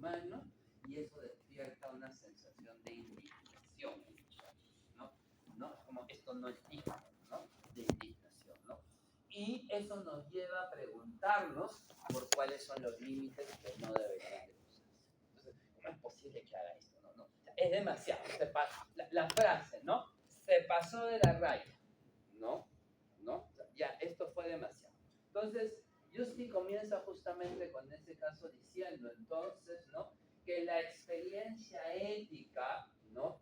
humano y eso despierta una sensación de indignación en nosotros, ¿no? ¿No? Como esto no es digno, ¿no? De indignación, ¿no? Y eso nos lleva a preguntarnos por cuáles son los límites que no deberían de cruzarse. Entonces, ¿cómo es posible que haga esto? No, no. O sea, es demasiado. La frase, ¿no? Se pasó de la raya, ¿no? ¿No? O sea, ya, esto fue demasiado. Entonces, Justi comienza justamente con ese caso diciendo, entonces, ¿no? Que la experiencia ética, ¿no?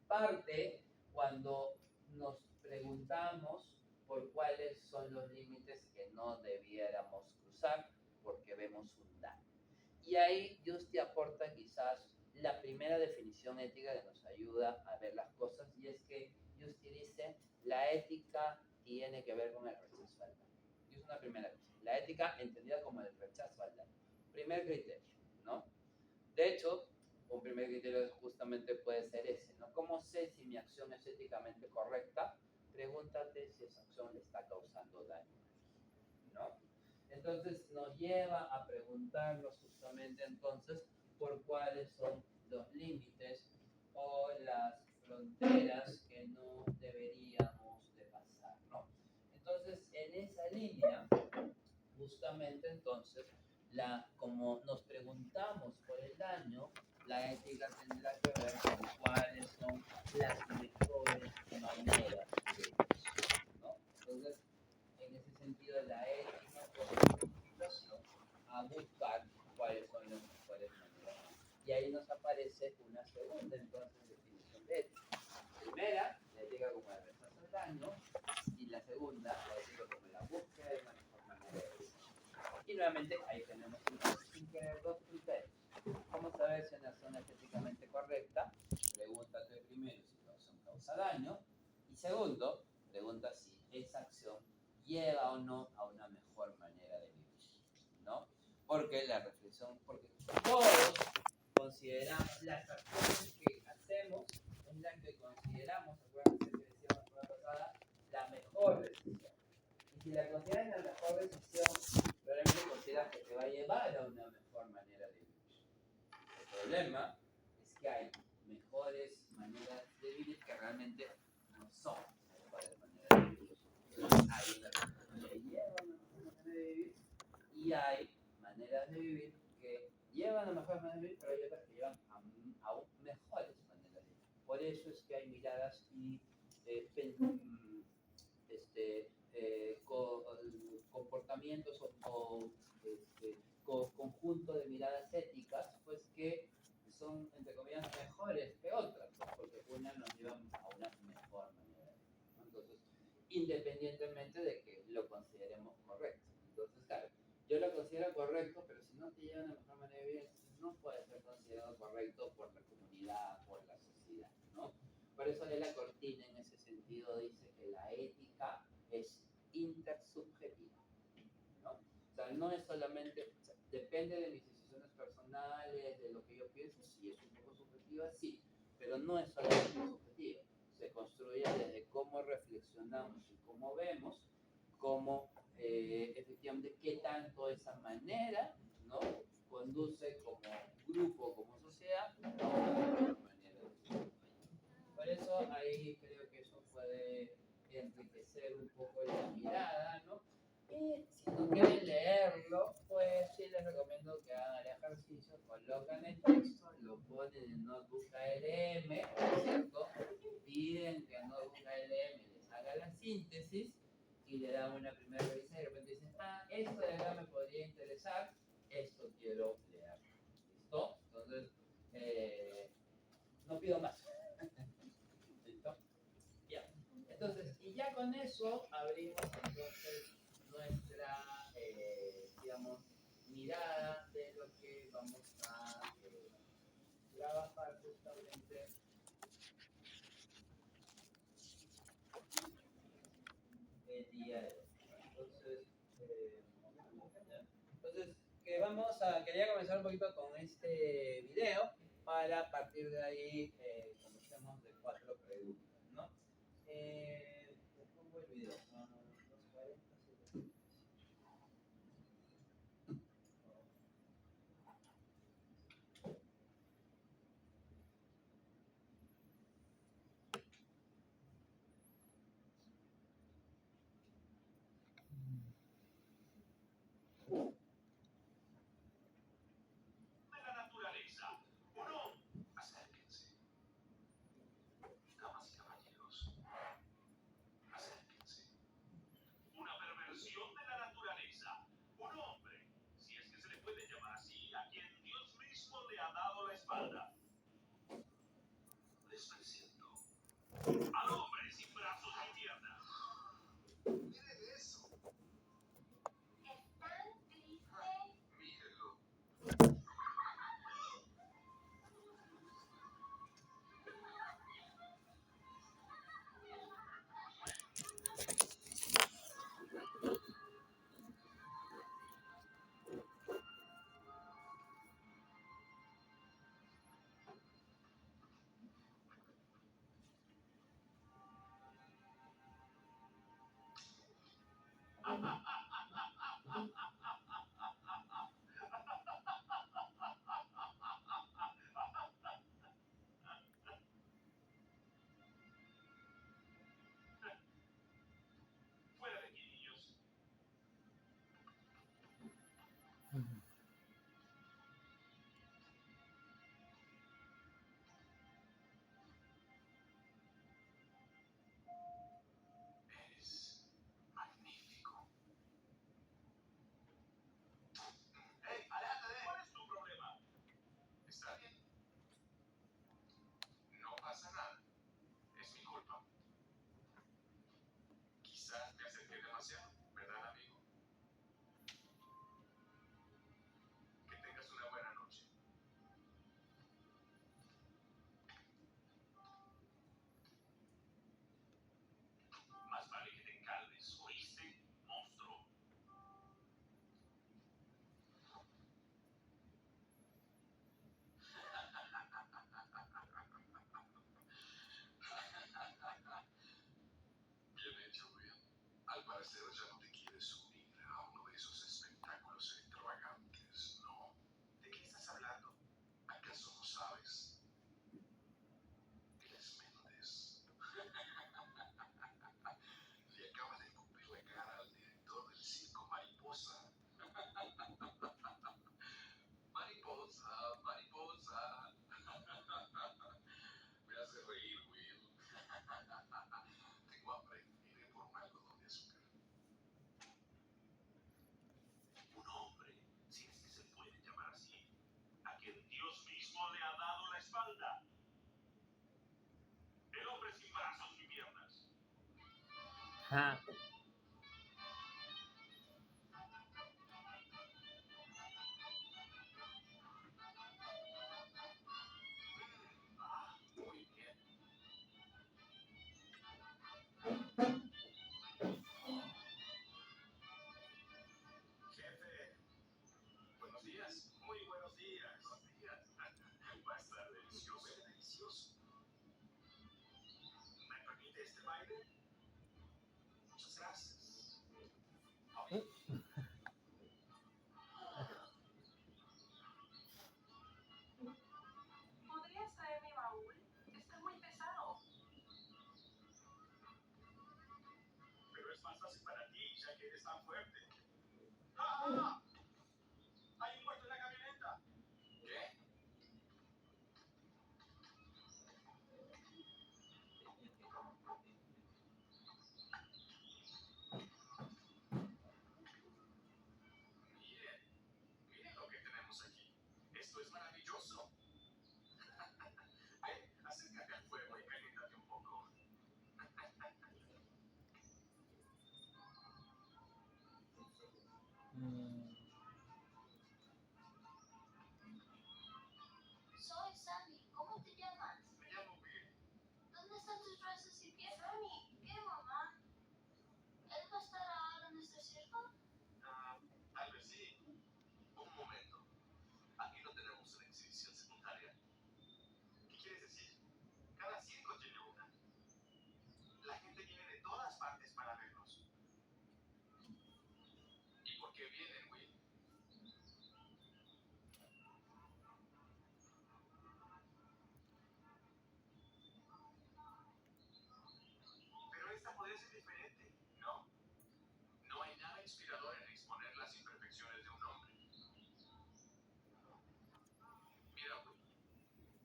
Parte cuando nos preguntamos por cuáles son los límites que no debiéramos cruzar porque vemos un daño. Y ahí Justi aporta quizás la primera definición ética que nos ayuda a ver las cosas, y es que Justi dice, la ética tiene que ver con el rechazo al daño. Y es una primera cosa. La ética entendida como el rechazo al daño. Primer criterio, ¿no? De hecho, un primer criterio justamente puede ser ese, ¿no? ¿Cómo sé si mi acción es éticamente correcta? Pregúntate si esa acción le está causando daño, ¿no? Entonces nos lleva a preguntarnos justamente entonces por cuáles son los límites o las fronteras que no deberíamos de pasar, ¿no? Entonces, en esa línea, justamente entonces, como nos preguntamos por el daño, la ética tendrá que ver con cuáles son las mejores maneras de eso, ¿no? Entonces, en ese sentido, la ética es una invitación a buscar cuáles son las mejores maneras. Y ahí nos aparece una segunda, entonces, definición de ética. Primera, la ética como el rechazo al daño, y la segunda, la ética como la búsqueda de una mejor manera de vivir. Y nuevamente, ahí tenemos sin querer dos criterios. ¿Cómo saber si una acción es éticamente correcta? Pregúntate primero si la acción causa daño. Y segundo, pregunta si esa acción lleva o no a una mejor manera de vivir, ¿no? Porque la reflexión, porque todos consideramos las acciones que hacemos en las que consideramos, acuérdense que decíamos la semana pasada, la mejor decisión. Y si la consideras la mejor decisión, probablemente consideras que te va a llevar a una mejor manera de vivir. El problema es que hay mejores maneras de vivir que realmente no son mejores maneras de vivir. Hay unas que llevan a una mejor manera de vivir y hay maneras de vivir que llevan a mejores maneras de vivir, pero hay otras que llevan a aún mejores maneras de vivir. Por eso es que hay miradas y comportamientos o conjunto de miradas éticas, pues que son, entre comillas, mejores que otras, pues, porque unas nos llevan a una mejor manera de vivir, ¿no? Entonces, independientemente de que lo consideremos correcto. Entonces, claro, yo lo considero correcto, pero si no te lleva a una mejor manera de vivir, no puede ser considerado correcto por la comunidad, por la sociedad, ¿no? Por eso de la Cortina en ese sentido dice que la ética es intersubjetiva, ¿no? O sea, no es solamente, o sea, depende de mis decisiones personales, de lo que yo pienso, sí, es un poco subjetiva, sí, pero no es solamente subjetiva. Se construye desde cómo reflexionamos y cómo vemos, cómo efectivamente qué tanto esa manera, ¿no? Conduce como grupo, como sociedad, a una mejor manera de vivir. Por eso ahí creo que eso puede enriquecer un poco la mirada, ¿no? Y si no quieren leerlo, pues sí les recomiendo que hagan el ejercicio, colocan el texto, lo ponen en Notebook ALM, ¿cierto? Piden que Notebook ALM les haga la síntesis y le dan una primera revisión y de repente dicen, esto de acá me podría interesar, esto quiero leer. ¿Listo? Entonces, no pido más. ¿Listo? Ya. Entonces, y ya con eso abrimos entonces nuestra, digamos, mirada de lo que vamos a trabajar justamente el día de hoy. Entonces, quería comenzar un poquito con este video para a partir de ahí comencemos de 4 preguntas, ¿no? Les pongo el video. 2:40, 7:35. espalda. Les presento al hombre sin brazos ni piernas. Miren eso. ¿Están tristes? Mírenlo. Fuera de aquí, niños. Eres magnífico. ¡Hey, aléjate! ¿Cuál es tu problema? ¿Está bien? No pasa nada. Es mi culpa. Quizás me acerqué demasiado, ¿verdad, amigo? Que tengas una buena noche. Más vale que te calmes, ¿oíste, monstruo? Bien hecho, Will. Al parecer ya no te quieres unir a uno de esos espectáculos extravagantes, ¿no? ¿De qué estás hablando? ¿Acaso no sabes? Él es Méndez. Le acaba de escupir la cara al director del circo Mariposa. Mariposa, mariposa. Me hace reír, Will. Tengo hambre. Iré por un algodón de azúcar. Un hombre, si es que se puede llamar así, a quien Dios mismo le ha dado la espalda. El hombre sin brazos ni piernas. Ja. Muy bien. Jefe, buenos días. Muy buenos días. Buenos días. Va a estar delicioso. Huele delicioso. ¿Me permite este baile? Muchas gracias. ¿Podrías traer mi baúl? Está muy pesado. Pero es más fácil para ti, ya que eres tan fuerte. ¡Ah! ¡Hay un muerto en la camioneta! ¿Qué? Miren, miren lo que tenemos aquí. Esto es maravilloso. Ven, acércate al fuego y caliéntate un poco. Soy Sammy. ¿Cómo te llamas? Me llamo Will. ¿Dónde están tus brazos y piernas? Sammy, ¿qué, mamá? ¿Él va a estar ahora en nuestro circo? Tal vez sí. Un momento. Aquí no tenemos una exhibición secundaria. ¿Qué quieres decir? Cada circo tiene una. La gente viene de todas partes para vernos. ¿Y por qué vienen, Will? Pero esta podría ser diferente, ¿no? No hay nada inspirador en exponer las imperfecciones de un hombre. Mira, Will,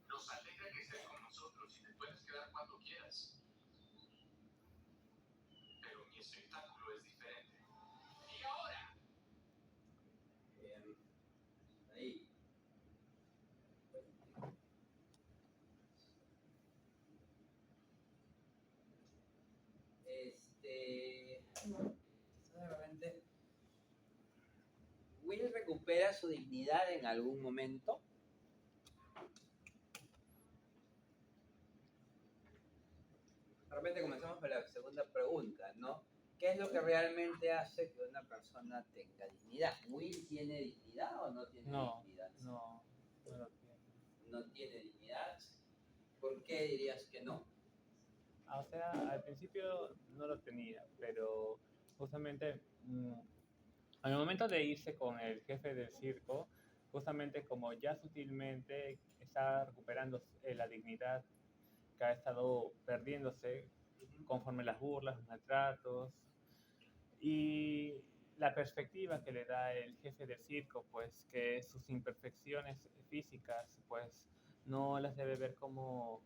nos alegra que estés con nosotros y te puedes quedar cuando quieras. Pero mi espectáculo es diferente. Y ahora, Ahí. su dignidad en algún momento? De repente comenzamos con la segunda pregunta, ¿no? ¿Qué es lo que realmente hace que una persona tenga dignidad? ¿Will tiene dignidad o no tiene dignidad? No lo tiene. ¿No tiene dignidad? ¿Por qué dirías que no? O sea, al principio no lo tenía, pero justamente al momento de irse con el jefe del circo, justamente como ya sutilmente está recuperando la dignidad que ha estado perdiéndose conforme las burlas, los maltratos y la perspectiva que le da el jefe del circo, pues que sus imperfecciones físicas, pues no las debe ver como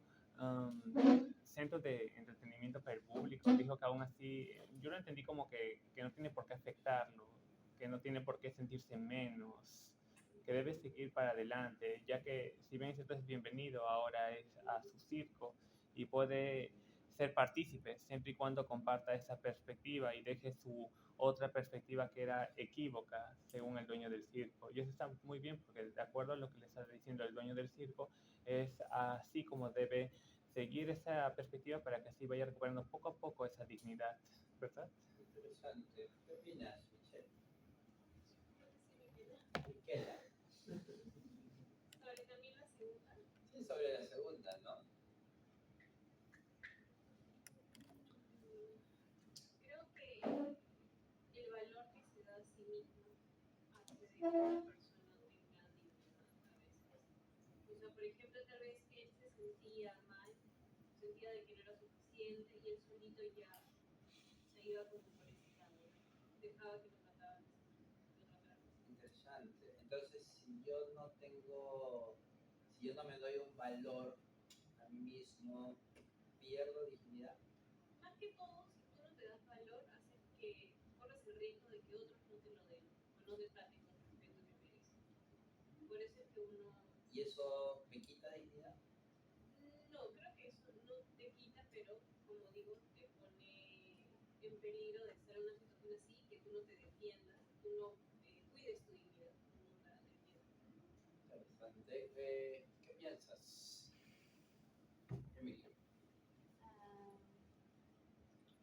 centro de entretenimiento para el público. Dijo que aún así, yo lo entendí como que no tiene por qué afectarlo, que no tiene por qué sentirse menos, que debe seguir para adelante, ya que si bien es bienvenido ahora es a su circo y puede ser partícipe siempre y cuando comparta esa perspectiva y deje su otra perspectiva que era equívoca según el dueño del circo. Y eso está muy bien porque de acuerdo a lo que le está diciendo el dueño del circo, es así como debe seguir esa perspectiva para que así vaya recuperando poco a poco esa dignidad, ¿verdad? Interesante. ¿Qué opinas, Michelle? Miquela. Sobre también la segunda. Sí, sobre la segunda, ¿no? Creo que el valor que se da a sí mismo hace de que una persona tenga dignidad a veces. O sea, por ejemplo, tal vez él se sentía mal, sentía de que no era suficiente y él solito ya se iba como por ese lado, ¿no? Dejaba que lo trataran. Interesante. Entonces, si yo no me doy un valor a mí mismo, pierdo dignidad. Más que todo, si tú no te das valor, haces que corres el riesgo de que otros no te lo den o no te traten con el respeto que mereces. Por eso es que uno... ¿Y eso me quita dignidad? No, creo que eso no te quita, pero como digo, te pone en peligro de estar en una situación así, que tú no te defiendas, tú no cuides tu dignidad, tú no la defiendas. Interesante. ¿Qué piensas, Emilio?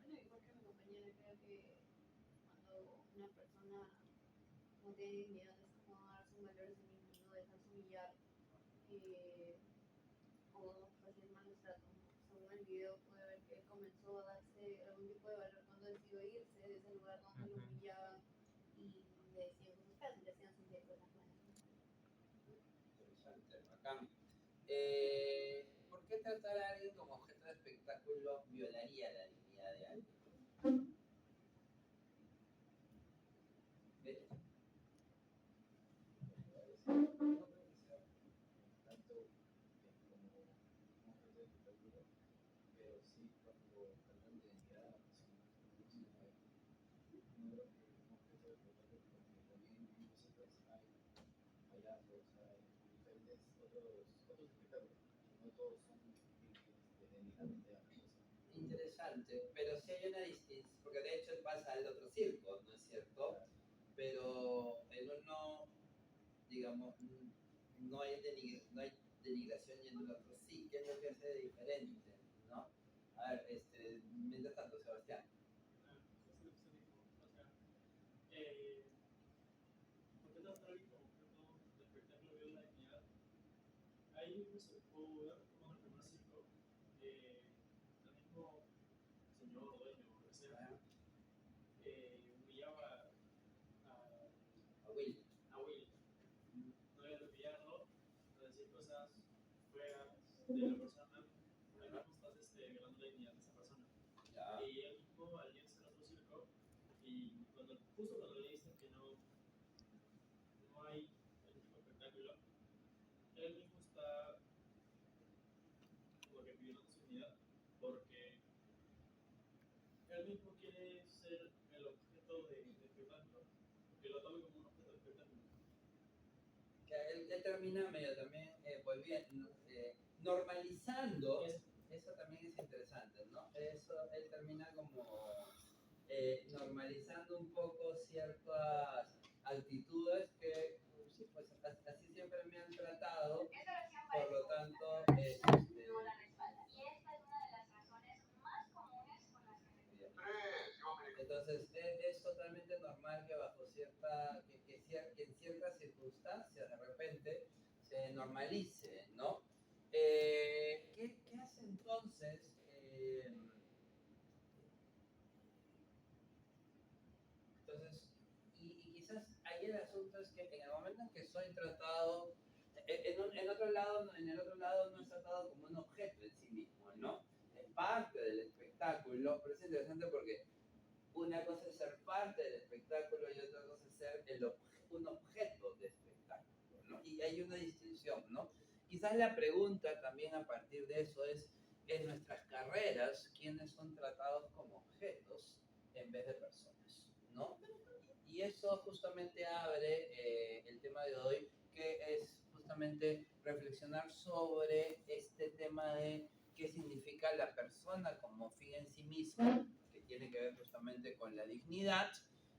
Bueno, igual que mi compañera, creo que cuando una persona no tiene dignidad es como darse un valor a sí mismo, no dejarse humillar o recibir malos tratos. Según el video pude ver que él comenzó a darse algún tipo de valor cuando decidió irse de ese lugar donde lo humillaban y le decían cosas feas y le hacían sentir cosas malas. Interesante, bacán. ¿Por qué tratar a alguien como objeto de espectáculo violaría la dignidad de alguien? ¿Ves? No puede ser tanto como objeto de espectáculo, pero sí cuando tratan de identidad a la persona, no se le sabe. No creo que un objeto de espectáculo, porque también en músicas hay payasos, hay diferentes otros espectáculos, no todos son denigramente a la persona. Interesante, pero sí hay una distinción, porque de hecho pasa al otro circo, ¿no es cierto? Pero en uno, digamos, no hay denigración y en el otro sí. ¿Qué es lo que hace de diferente? ¿No? A ver, mientras tanto, Sebastián. ¿Por qué tratar alguien como objeto de espectáculo viola la dignidad? Ahí mismo se pudo ver como en el primer circo, el mismo señor, dueño, lo que sea, humillaba A Will. a Will. No iba a atropellarlo, a decir cosas feas de la persona, ahí mismo estás violando la dignidad de esa persona. Ya. Y él mismo al irse al otro circo, y justo cuando le dicen que no hay ese tipo de espectáculo, él mismo está como que violando su dignidad, porque él mismo quiere ser el objeto de espectáculo, que lo tome como un objeto de espectáculo. Que él termina medio también volviendo, normalizando. Eso también es interesante, ¿no? Eso, él termina como normalizando un poco ciertas actitudes que sí normalice, ¿no? ¿Qué hace entonces? Entonces, y quizás ahí el asunto es que en el momento en que soy tratado, en otro lado, en el otro lado no es tratado como un objeto en sí mismo, ¿no? Es parte del espectáculo, pero es interesante porque una cosa es ser parte del espectáculo y otra cosa es ser un objeto de espectáculo, ¿no? Y hay una distinción, ¿no? Quizás la pregunta también a partir de eso es, en nuestras carreras, ¿quiénes son tratados como objetos en vez de personas, ¿no? Y eso justamente abre el tema de hoy, que es justamente reflexionar sobre este tema de qué significa la persona como fin en sí misma, que tiene que ver justamente con la dignidad,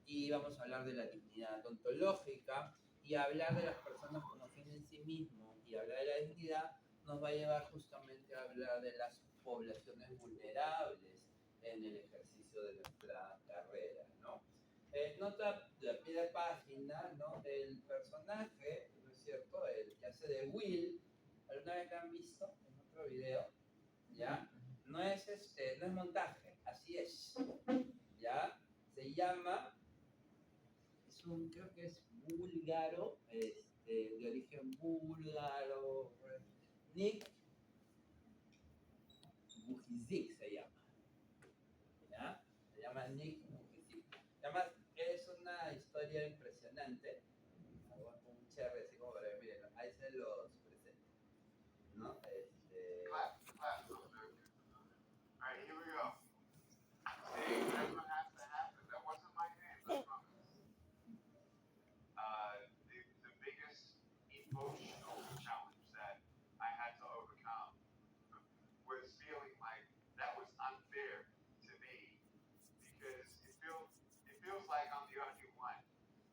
y vamos a hablar de la dignidad ontológica, y hablar de las personas como fin en sí mismo, y hablar de la dignidad, nos va a llevar justamente a hablar de las poblaciones vulnerables en el ejercicio de nuestra carrera, ¿no? Nota de pie de página, ¿no? El personaje, ¿no es cierto? El que hace de Will, ¿alguna vez lo han visto en otro video? ¿Ya? No es montaje, así es. ¿Ya? Se llama, creo que es búlgaro, de origen búlgaro, Nick Vujicic se llama. ¿Ya? Se llama Nick Vujicic. Además, es una historia impresionante. Algo con un cherry así como para ver, miren, ahí se los presento, ¿no? Clap. All right, here we go. See, that's what has to happen. That wasn't my name, I promise. The biggest emotional challenge that I had to overcome was feeling like that was unfair to me because it feels like I'm the only one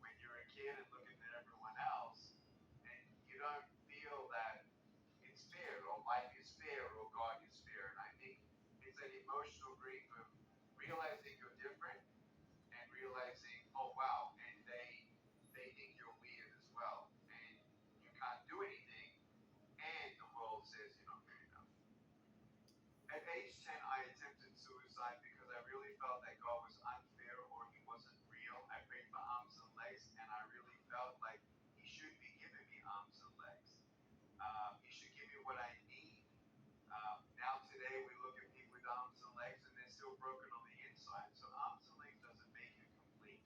when you're a kid and looking at everyone else and you don't feel that it's fair or life is fair or God is fair. And I think it's an emotional grief of realizing you're different and realizing, oh wow, and they think you're weird as well, and you can't do anything, and the world says you're not good enough. At age 10, I attempted suicide because I really felt that God was unfair or He wasn't real. I prayed for arms and legs, and I really felt like He should be giving me arms and legs. He should give me what I need. Now today we look at people with arms and legs, and they're still broken on the inside. So arms and legs doesn't make you complete.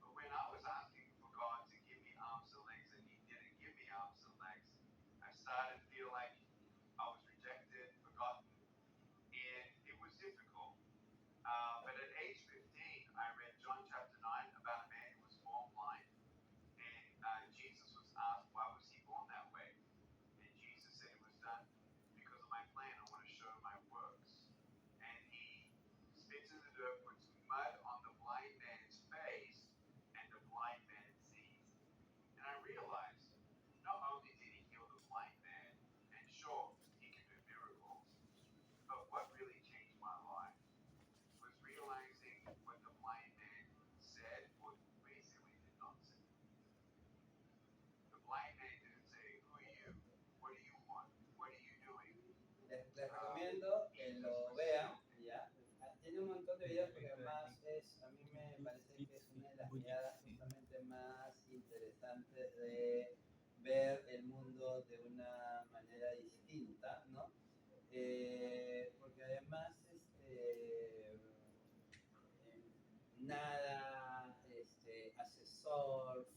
But when I was asking for God to give me arms and legs, and He didn't give me arms and legs, I started to feel like I was rejected, forgotten, and it was difficult. But at age 15, I read John chapter 9 about a man who was born blind, and Jesus was asked, why was he born that way? And Jesus said it was done because of my plan. I want to show my works. And he spits in the dirt, puts mud on the blind man's face, and the blind man sees. And I realized, not only did he heal the blind man, and sure, he can do miracles, but what really changed my life was realizing what the blind man said or basically did not say. The blind man didn't say, who are you? What do you want? What are you doing? Les recomiendo que lo vean, ¿ya? Tiene un montón de videos porque además a mí me parece que es una de las miradas justamente más interesantes de ver el mundo de una manera distinta, ¿no? Porque además nada, hace surf,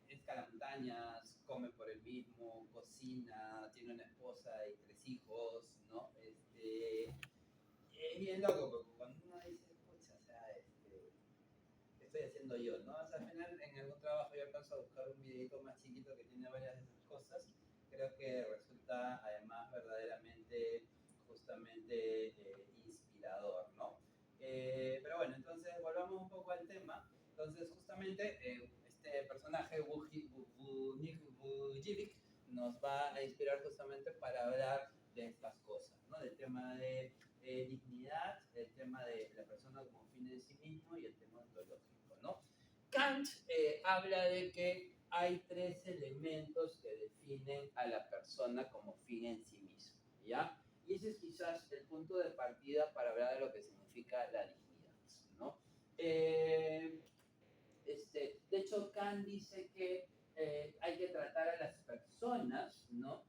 escala montañas, come por el mismo, cocina, tiene una esposa y 3 hijos, ¿no? Es bien loco, porque cuando uno dice, pucha, o sea, ¿qué estoy haciendo yo, no? O sea, al final en algún trabajo yo alcanzo a buscar un videito más chiquito que tiene varias de esas cosas, creo que resulta además verdaderamente, justamente inspirador, ¿no? Pero bueno, entonces volvamos un poco al tema. Entonces, justamente, este personaje, Nick Vujicic, nos va a inspirar justamente para hablar de estas cosas, ¿no? Del tema de dignidad, el tema de la persona como fin en sí mismo y el tema ontológico, ¿no? Kant habla de que hay tres elementos que definen a la persona como fin en sí mismo, ¿ya? Y ese es quizás el punto de partida para hablar de lo que significa la dignidad, ¿no? De hecho, Kant dice que hay que tratar a las personas, ¿no?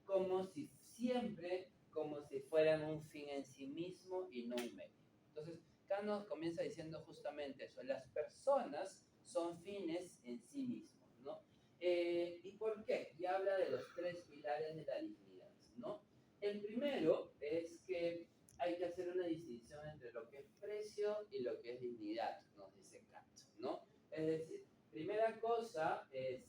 Como si siempre, como si fueran un fin en sí mismo y no un medio. Entonces, Kant nos comienza diciendo justamente eso, las personas son fines en sí mismos, ¿no? ¿Y por qué? Y habla de los tres pilares de la dignidad, ¿no? El primero es que hay que hacer una distinción entre lo que es precio y lo que es dignidad, nos dice Kant, ¿no? Es decir, primera cosa, el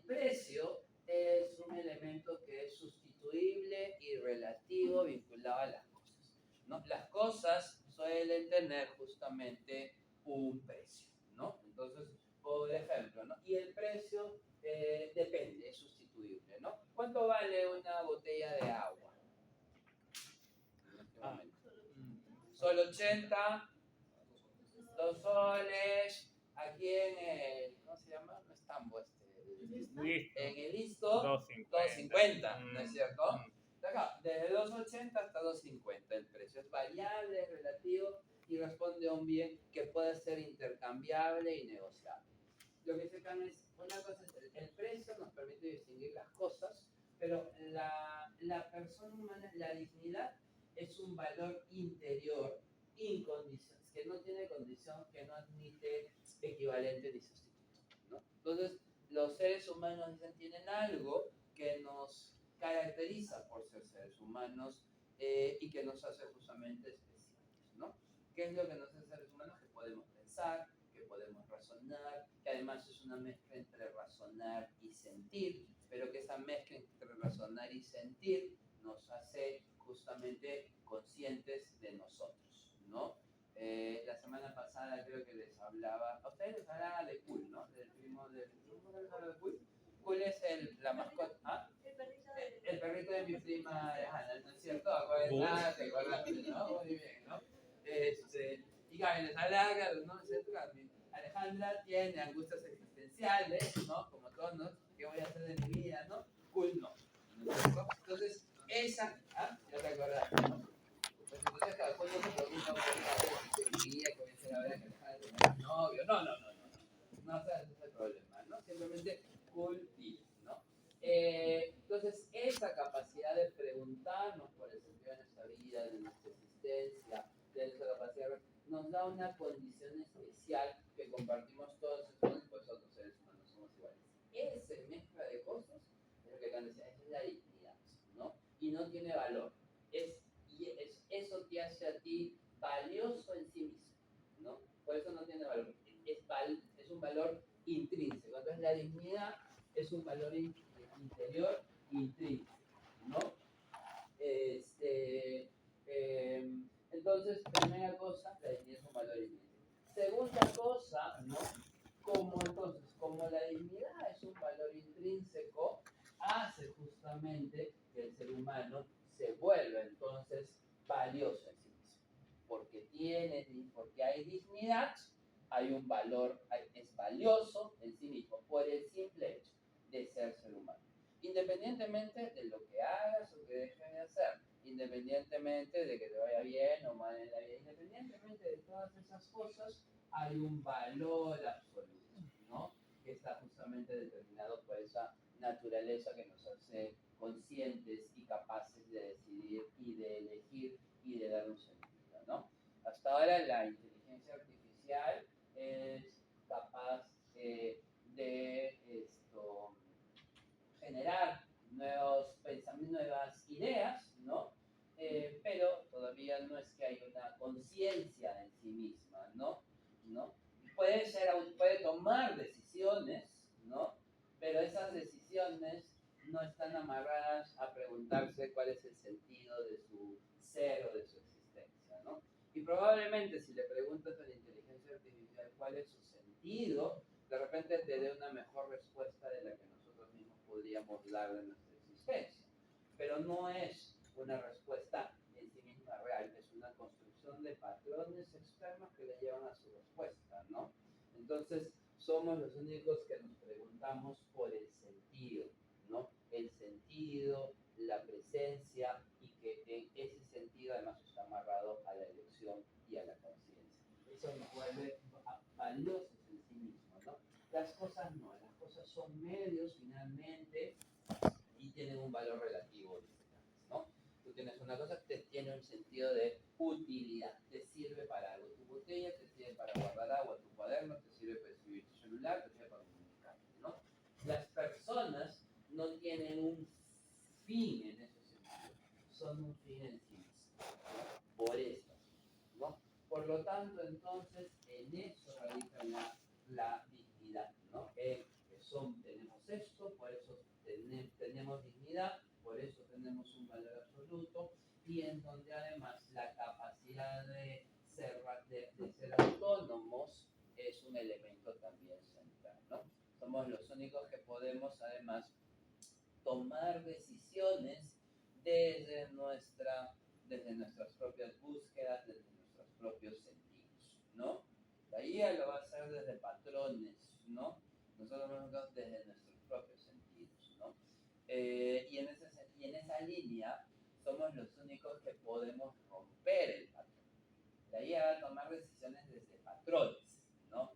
precio es un elemento que es sustituible y relativo vinculado a las cosas, ¿no? Las cosas suelen tener justamente un precio, ¿no? Entonces, por ejemplo, ¿no? Y el precio depende, es sustituible, ¿no? ¿Cuánto vale una botella de agua? En este momento. Solo 80, 2 soles, aquí en el, ¿cómo se llama? No es Tambo Listo. en el Listo, 250. 250, ¿no es cierto? Acá, desde 2.80 hasta 2.50 el precio. Es variable, es relativo y responde a un bien que puede ser intercambiable y negociable. Lo que se cambia es, una cosa es el precio, nos permite distinguir las cosas, pero la persona humana, la dignidad, es un valor interior, incondicional, que no tiene condición, que no admite equivalente ni sustituto, ¿no? Entonces, los seres humanos dicen, tienen algo que nos caracteriza por ser seres humanos y que nos hace justamente especiales, ¿no? ¿Qué es lo que nos hace seres humanos? Que podemos pensar, que podemos razonar, que además es una mezcla entre razonar y sentir, pero que esa mezcla entre razonar y sentir nos hace justamente conscientes de nosotros, ¿no? La semana pasada creo que les hablaba, a ustedes les hablaba de Cool, ¿no? Del primo de... ¿Cómo les hablaba de Cool? Cool es la mascota... ¿Ah? El perrito de mi prima Alejandra, ¿no es cierto? Ah, te acordaste, ¿no? Muy bien, ¿no? Y claro, les hablaba, claro, ¿no? Alejandra tiene angustias existenciales, ¿no? Como todos, ¿no? ¿Qué voy a hacer de mi vida, no? Cool, no. ¿No es cierto? Entonces, esa... ¿Ah? Ya te acordaste, ¿no? Entonces, cada cual se pregunta por qué mi vida comienza a ver que Alejandra tiene novio. No, o sea, ese es el problema, ¿no? Simplemente cool y, ¿no? Entonces, esa capacidad de preguntarnos por el sentido de nuestra vida, de nuestra existencia, de nuestra capacidad, nos da una condición especial que compartimos todos nosotros, pues otros seres humanos somos iguales. Esa mezcla de cosas es lo que Kant decía, es la dignidad, ¿no? Y no tiene valor. Eso te hace a ti valioso en sí mismo, ¿no? Por eso no tiene valor. Es un valor intrínseco. Entonces, la dignidad es un valor interior intrínseco, ¿no? Entonces, primera cosa, la dignidad es un valor intrínseco. Segunda cosa, ¿no? Como la dignidad es un valor intrínseco, hace justamente que el ser humano se vuelva entonces valioso en sí mismo. Porque hay dignidad, hay un valor, es valioso en sí mismo, por el simple hecho de ser ser humano. Independientemente de lo que hagas o que dejes de hacer, independientemente de que te vaya bien o mal en la vida, independientemente de todas esas cosas, hay un valor absoluto, ¿no? Que está justamente determinado por esa naturaleza que nos hace conscientes y capaces de decidir y de elegir y de dar un sentido, ¿no? Hasta ahora la inteligencia artificial es capaz de generar nuevos pensamientos, nuevas ideas, ¿no? Pero todavía no es que haya una conciencia en sí misma, ¿no? Puede tomar decisiones, ¿no? Pero esas decisiones no están amarradas a preguntarse cuál es el sentido de su ser o de su existencia, ¿no? Y probablemente si le preguntas a la inteligencia artificial cuál es su sentido, de repente te dé una mejor respuesta de la que nosotros mismos podríamos dar de nuestra existencia. Pero no es una respuesta en sí misma real, es una construcción de patrones externos que le llevan a su respuesta, ¿no? Entonces, somos los únicos que nos preguntamos por el sentido, ¿no? El sentido, la presencia, y que en ese sentido además está amarrado a la elección y a la conciencia. Eso nos vuelve valiosos en sí mismo, ¿no? Las cosas no, las cosas son medios finalmente y tienen un valor relativo, dice Kant, ¿no? Tú tienes una cosa que tiene un sentido de utilidad, te sirve para algo. Tu botella te sirve para guardar agua, tu cuaderno te sirve para escribir, tu celular te sirve para comunicarte, ¿no? Las personas no tienen un fin en ese sentido, son un fin en sí mismos, ¿no? Por eso, ¿no? Por lo tanto, entonces, en eso radica la dignidad, ¿no? Que tenemos esto, por eso tenemos dignidad, por eso tenemos un valor absoluto, y en donde además la capacidad de ser autónomos es un elemento también central, ¿no? Somos los únicos que podemos además tomar decisiones desde nuestras propias búsquedas, desde nuestros propios sentidos, ¿no? La IA lo va a hacer desde patrones, ¿no? Nosotros vamos desde nuestros propios sentidos, ¿no? Y en esa línea somos los únicos que podemos romper el patrón. La IA va a tomar decisiones desde patrones, ¿no?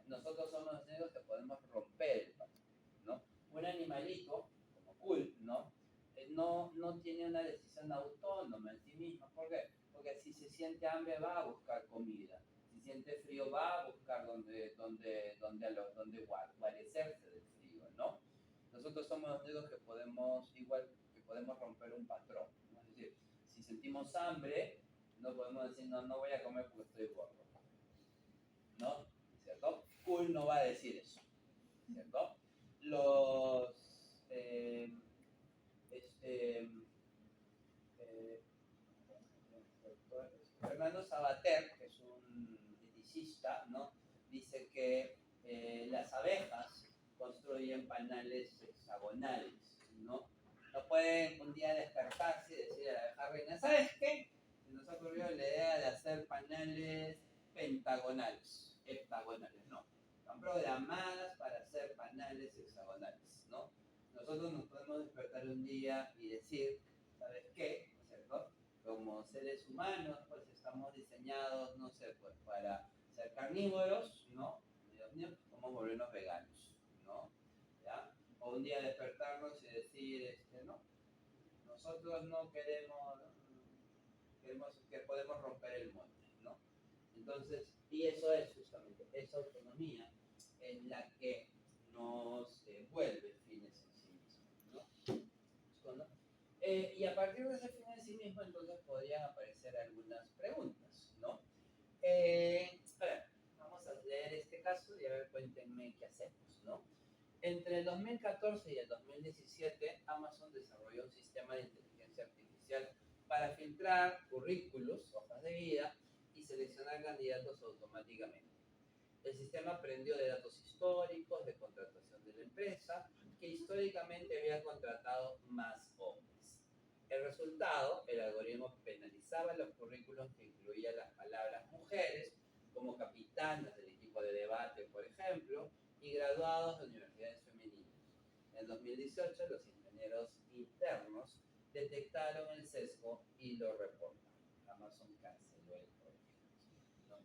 Nosotros somos los únicos que podemos romper el patrón, ¿no? Un animalito, como Cool, ¿no? No tiene una decisión autónoma en sí mismo. ¿Por qué? Porque si se siente hambre va a buscar comida. Si siente frío va a buscar donde guarecerse del frío, ¿no? Nosotros somos los únicos que podemos romper un patrón, ¿no? Es decir, si sentimos hambre, no podemos decir, no voy a comer porque estoy gordo, ¿no? ¿Cierto? Cool no va a decir eso, ¿cierto? Fernando Sabater, que es un eticista, ¿no? Dice que las abejas construyen panales hexagonales, ¿no? No pueden un día despertarse y decir a la abeja reina, ¿sabes qué? Se nos ha ocurrido la idea de hacer panales pentagonales, heptagonales, no. Están programadas para hacer panales hexagonales, ¿no? Nosotros nos podemos despertar un día y decir, ¿sabes qué? ¿No es cierto? Como seres humanos, pues estamos diseñados, no sé, pues para ser carnívoros, ¿no? Dios mío, vamos a volvernos veganos, ¿no? ¿Ya? O un día despertarnos y decir, no, nosotros no queremos que podemos romper el molde, ¿no? Entonces, y eso es justamente esa autonomía en la que nos vuelve fines en sí mismos, ¿no? Y a partir de ese fin en sí mismo, entonces podrían aparecer algunas preguntas, ¿no? A ver, vamos a leer este caso y a ver, cuéntenme qué hacemos, ¿no? Entre el 2014 y el 2017, Amazon desarrolló un sistema de inteligencia artificial para filtrar currículos, hojas de vida y seleccionar candidatos automáticamente. El sistema aprendió de datos históricos de contratación de la empresa, que históricamente había contratado más hombres. El resultado, el algoritmo penalizaba los currículos que incluían las palabras mujeres, como capitanas del equipo de debate, por ejemplo, y graduados de universidades femeninas. En 2018, los ingenieros internos detectaron el sesgo y lo reportaron. Amazon canceló el proyecto, ¿no?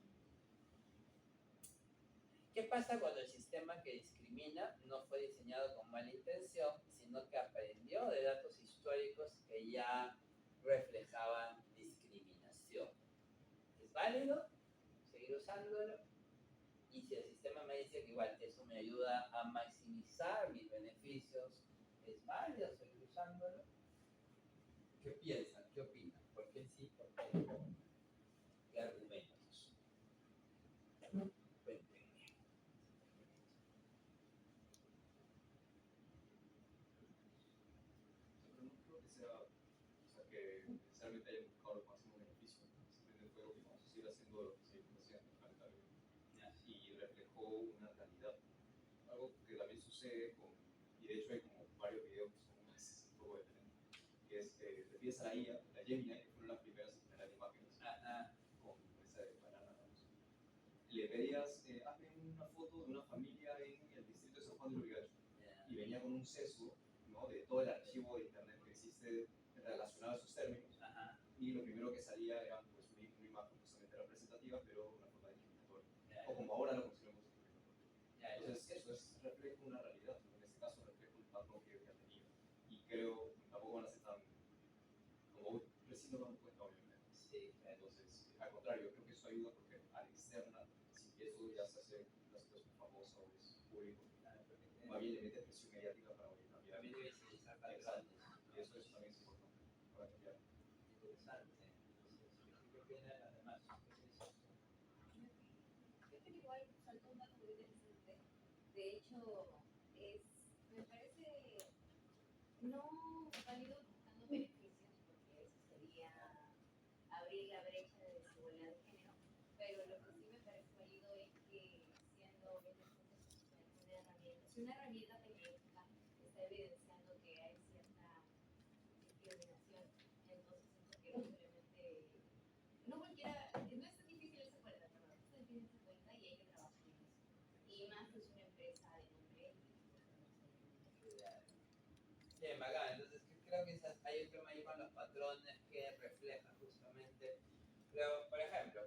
¿Qué pasa cuando el sistema que discrimina no fue diseñado con mala intención, sino que aprendió de datos históricos que ya reflejaban discriminación? ¿Es válido seguir usándolo? Y si el sistema me dice que igual eso me ayuda a maximizar mis beneficios, ¿es válido seguir usándolo? ¿Qué piensan? ¿Qué opinan? ¿Por qué sí? ¿Por qué no? ¿Qué argumentos? Cuéntenme. Pero no creo que sea, o sea, que necesariamente haya buscado el máximo beneficio. Simplemente fue optimizar, seguir haciendo lo que seguimos haciendo, lamentablemente. Y reflejó una realidad. Algo que también sucede con, y de hecho hay como varios videos que son más un poco diferentes, que es, te pides a la IA, la Gemini, que fueron las primeras en generar imágenes con esa de banana. le pedías, hazme una foto de una familia en el distrito de San Juan de Lurigancho. Ya. Y venía con un sesgo, ¿no?, de todo el archivo de internet que existe relacionado a esos términos. Ajá. Y lo primero que salía era pues, una imagen justamente representativa, pero una forma discriminatoria. Ya. O como ahora lo consideramos discriminatorio. Ya. Entonces, eso es refleja una realidad, ¿no? En este caso refleja un patrón que ha tenido. Y creo que tampoco van a ser tan, como recién nos damos cuenta, obviamente. Sí, claro. Entonces, al contrario, creo que eso ayuda porque a la externa, si eso ya se hace una situación famosa o es público, más bien le mete presión mediática para cambiar. También debe utilizar Exacto. patrones. Y eso también es importante para cambiar. Interesante. Entonces, ¿qué opinan las demás? Yo creo que igual saltó un dato muy interesante. De hecho, me parece no válido buscando beneficios, porque eso sería abrir la brecha de desigualdad de género, pero lo que sí me parece válido es que siendo bien una herramienta, si una herramienta tecnológica está evidenciando que hay cierta discriminación, entonces siento que posiblemente no cualquiera, no es tan difícil esa cuenta, perdón, no es tan difícil esa cuenta y hay que trabajar en eso. Y más que es una empresa de nombre Bien, bacán. Entonces, creo que hay un tema ahí con los patrones que reflejan justamente. Pero, por ejemplo,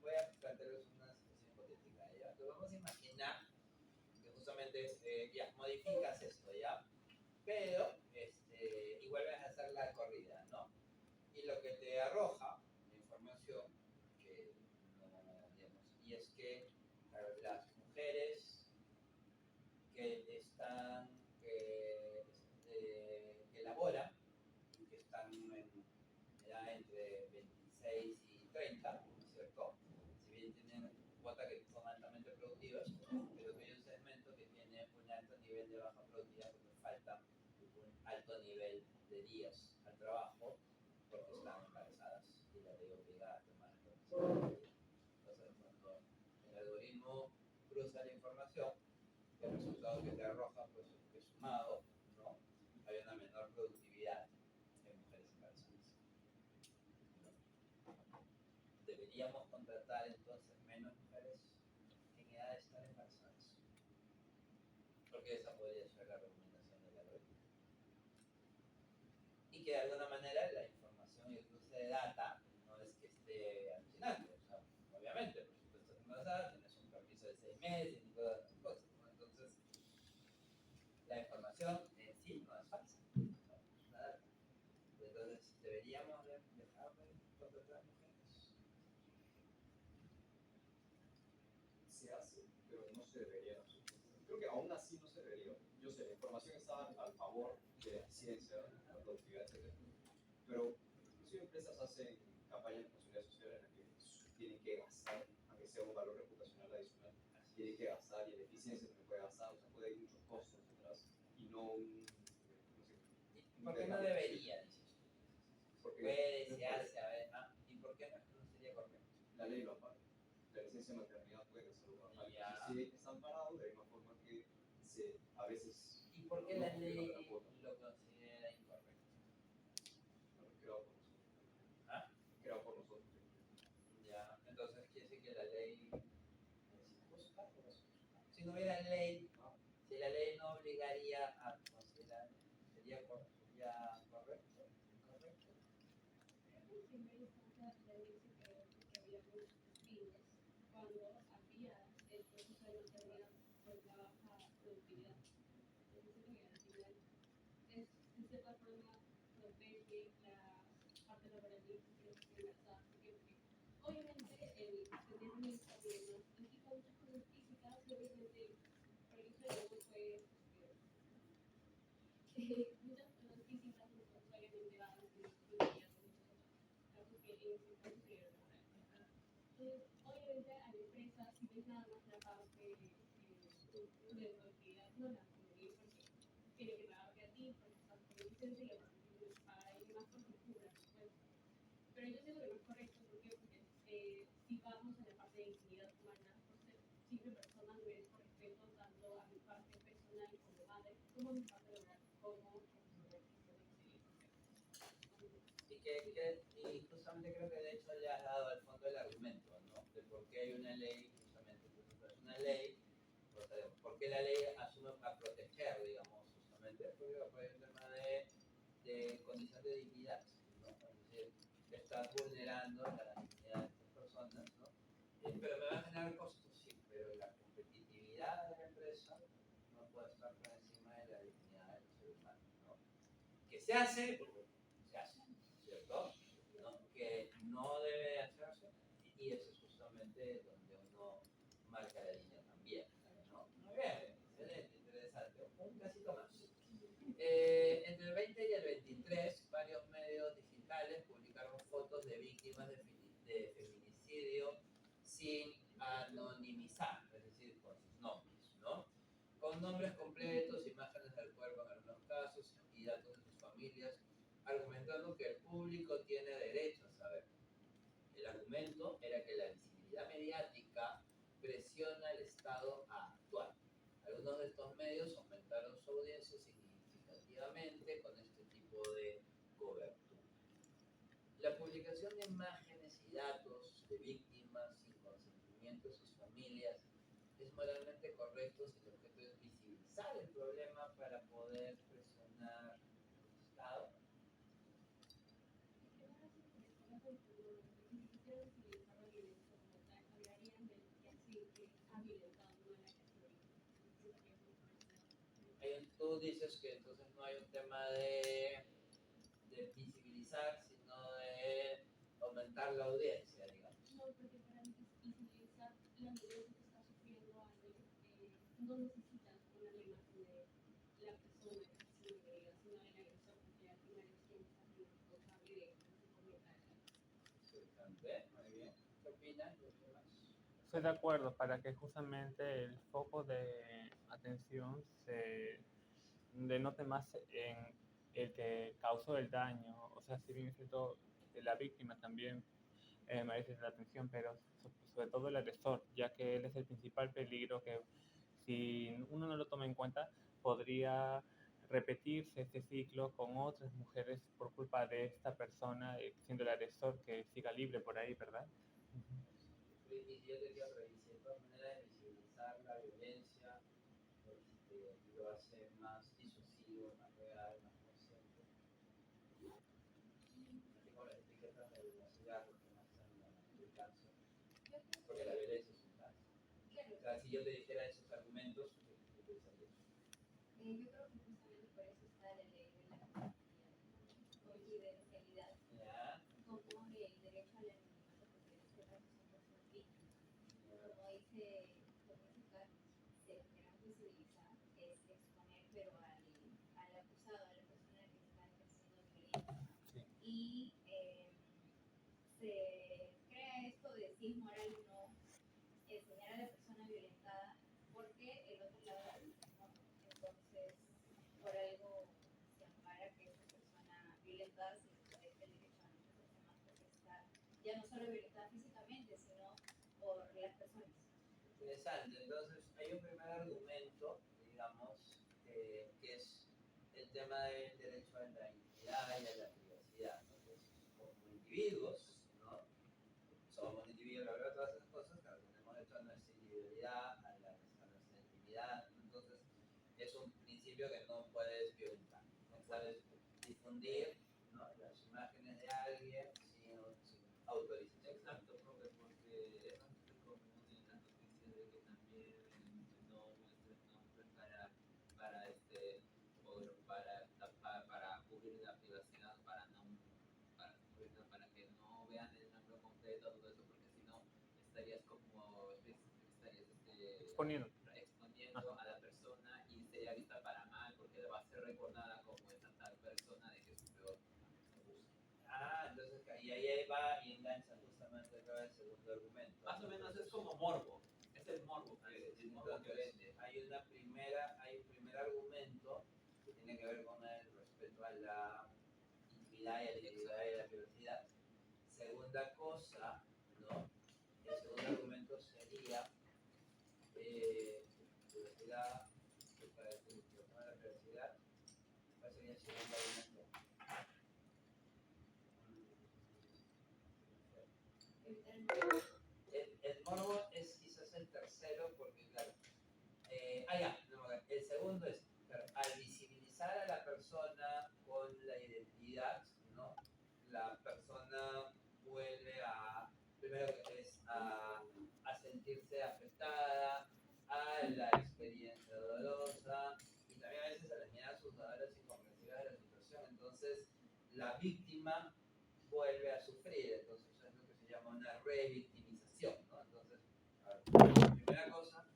voy a plantearles una situación hipotética, ¿ya? Entonces, vamos a imaginar que justamente ya modificas esto, ¿ya? Pero y vuelves a hacer la corrida, ¿no? Y lo que te arroja la información que no, digamos, y es que las mujeres que están que laboran, que están ya entre 26 y 30, ¿no es cierto? Si bien tienen cuota que son altamente productivas, pero que hay un segmento que tiene un alto nivel de baja productividad porque falta un alto nivel de días al trabajo porque están embarazadas y la ley obliga a tomar el. Entonces, cuando el algoritmo cruza la información, el resultado que te arroja, pues, que sumado, ¿no?, hay una menor productividad en mujeres embarazadas. ¿Deberíamos contratar entonces menos mujeres en edad de estar embarazadas? Porque esa podría ser la recomendación del algoritmo. Y que de alguna manera la información y el cruce de data no es que esté alucinante. O sea, obviamente, por si tú estás embarazada, tienes un permiso de 6 meses y todas esas cosas, ¿no? Entonces, la información en sí no es falsa, ¿no? Es una data. Entonces, deberíamos dejar de contratar mujeres. Se hace, pero no se debería. Creo que aún así no se debería. Yo sé, la información está a favor de la eficiencia, la productividad, etc. Pero inclusive empresas hacen campañas de responsabilidad social en las que tienen que gastar, aunque sea un valor reputacional adicional, tienen que gastar y la eficiencia también puede gastar, o sea, puede haber muchos costos detrás y no un. ¿Por qué no debería, dices tú? Porque Puede, no se puede. hace, a ver, ¿y por qué no sería correcto? La ley lo ampara. La licencia de maternidad puede ser una Ya. si está amparado, de la misma forma que a veces. ¿Y por qué no la funciona ley la cuota. lo considera incorrecto? Creado por nosotros. ¿Ah? Creado por nosotros. Ya, entonces quiere decir que la ley es injusta. Si no hubiera ley, si la ley no obligaría a considerar, ¿sería correcto? ¿Incorrecto? En primera instancia, la ley se creó porque había muchos fines cuando había el proceso de maternidad por la baja productividad. Entonces, al final, es de cierta forma protege la parte laboral de las mujeres que están embarazadas. ¿Por qué? Porque obviamente el tener un hijo además implica muchas cosas físicas y obviamente para el hijo no fue muchas cosas físicas, entonces obviamente van a tener que casos que en este caso sería laboral. Entonces, obviamente a la empresa, si ves nada más la parte de productividad, no la conviene porque tiene que pagarte a ti, porque estás con licencia y aparte tiene que pagar a alguien más porque cubra tus cuentas. Pero yo siento que no es correcto, ¿por qué? Porque si vamos a la parte de dignidad humana, por ser simple persona, me merezco respeto tanto a mi parte personal como madre, como a mi parte laboral, como profesional que soy. Y justamente creo que de hecho le has dado al fondo el argumento, ¿no? De por qué hay una ley, justamente, es una ley, o sea, por qué la ley asume a proteger, digamos, justamente, porque hay un tema de condición de dignidad, ¿no? Es decir, estás vulnerando la dignidad de estas personas, ¿no? Pero me va a generar costos, sí, pero la competitividad de la empresa no puede estar por encima de la dignidad del ser humano, ¿no? Que se hace, se hace, ¿cierto? ¿No? Que no debe hacerse, y eso es justamente donde uno marca la línea también, ¿no? Muy bien, excelente, interesante. Un casito más. Entre el 20 y el 23, varios medios digitales publicaron fotos de víctimas de feminicidio sin anonimizar, es decir, con sus nombres, ¿no? Con nombres completos, imágenes del cuerpo en algunos casos y datos de sus familias, argumentando que el público tiene derecho a saber. El argumento era que la visibilidad mediática presiona al Estado a actuar. Algunos de estos medios aumentaron su audiencia significativamente con este tipo de cobertura. La publicación de imágenes y datos de víctimas sin consentimiento de sus familias es moralmente correcto si el objeto es visibilizar el problema para poder presionar al Estado. Tú dices que entonces no hay un tema de visibilizar, sino de aumentar la audiencia, digamos. No, porque para visibilizar la violencia que está sufriendo alguien, no necesitas poner la imagen de la persona que está siendo agredida, sino del agresor, porque al final es quien está siendo responsable de que se cometa el acto. Interesante, muy bien. ¿Qué opinan los demás? Estoy de acuerdo, para que justamente el foco de atención se denote más en el que causó el daño. O sea, si bien es cierto, la víctima también merece la atención, pero sobre todo el agresor, ya que él es el principal peligro que si uno no lo toma en cuenta, podría repetirse este ciclo con otras mujeres por culpa de esta persona, siendo el agresor que siga libre por ahí, ¿verdad? Y yo te diría, pero si de todas maneras de visibilizar la violencia, lo hace más disuasivo, más real, más consciente. Así como las etiquetas de los cigarros que muestran el cáncer, porque la violencia es un cáncer. O sea, si yo te dijera esos argumentos, ¿qué pensarías? Yo creo que justamente por eso está la ley de la confidencialidad, ¿Ya? como el derecho al anonimato, porque en este caso son personas víctimas. Como dice Carlos, si lo queremos visibilizar, es exponer, pero al acusado, a la persona que está ejerciendo violencia. Sí. Y se crea esto de si es moral o no enseñar a la persona violentada, porque el otro lado la dice, ¿no? Entonces, por algo se ampara que esta persona violentada se le protege el derecho a no protegerse más, porque está ya no solo violentada físicamente, sino por las personas. Interesante. Entonces, hay un primer argumento, digamos, que es el tema del derecho a la intimidad y a la privacidad, ¿no? Entonces, como individuos, ¿no? Somos individuos, la verdad, todas esas cosas, claro, tenemos derecho a nuestra individualidad, a nuestra intimidad. Entonces, es un principio que no puedes violentar. No puedes difundir, ¿no?, las imágenes de alguien sin autorización. Exacto, profe, porque es bastante común en las noticias de que también no muestren nombres para tapar, para cubrir la privacidad, para que no vean el nombre completo, todo eso, porque si no estarías Exponiendo. exponiendo a la persona y sería vista para mal, porque va a ser recordada como esa tal persona de que sufrió abuso. Entonces, y ahí va y engancha justamente otra vez el segundo argumento. Más o menos es como morbo, es el morbo que vende. Hay un primer argumento que tiene que ver con el respeto a la intimidad y a la individualidad y a la privacidad. Segunda cosa, ¿no? El segundo argumento sería privacidad, para la privacidad. ¿Cuál sería el segundo argumento? tercero porque, claro, no, el segundo es, claro, al visibilizar a la persona con la identidad, ¿no? La persona vuelve a, primero que es a sentirse afectada, a la experiencia dolorosa y también a veces a las miradas juzgadoras y comprensivas de la situación. Entonces, la víctima vuelve a sufrir, entonces eso es lo que se llama una revictimización, ¿no? Entonces, a ver, primera cosa,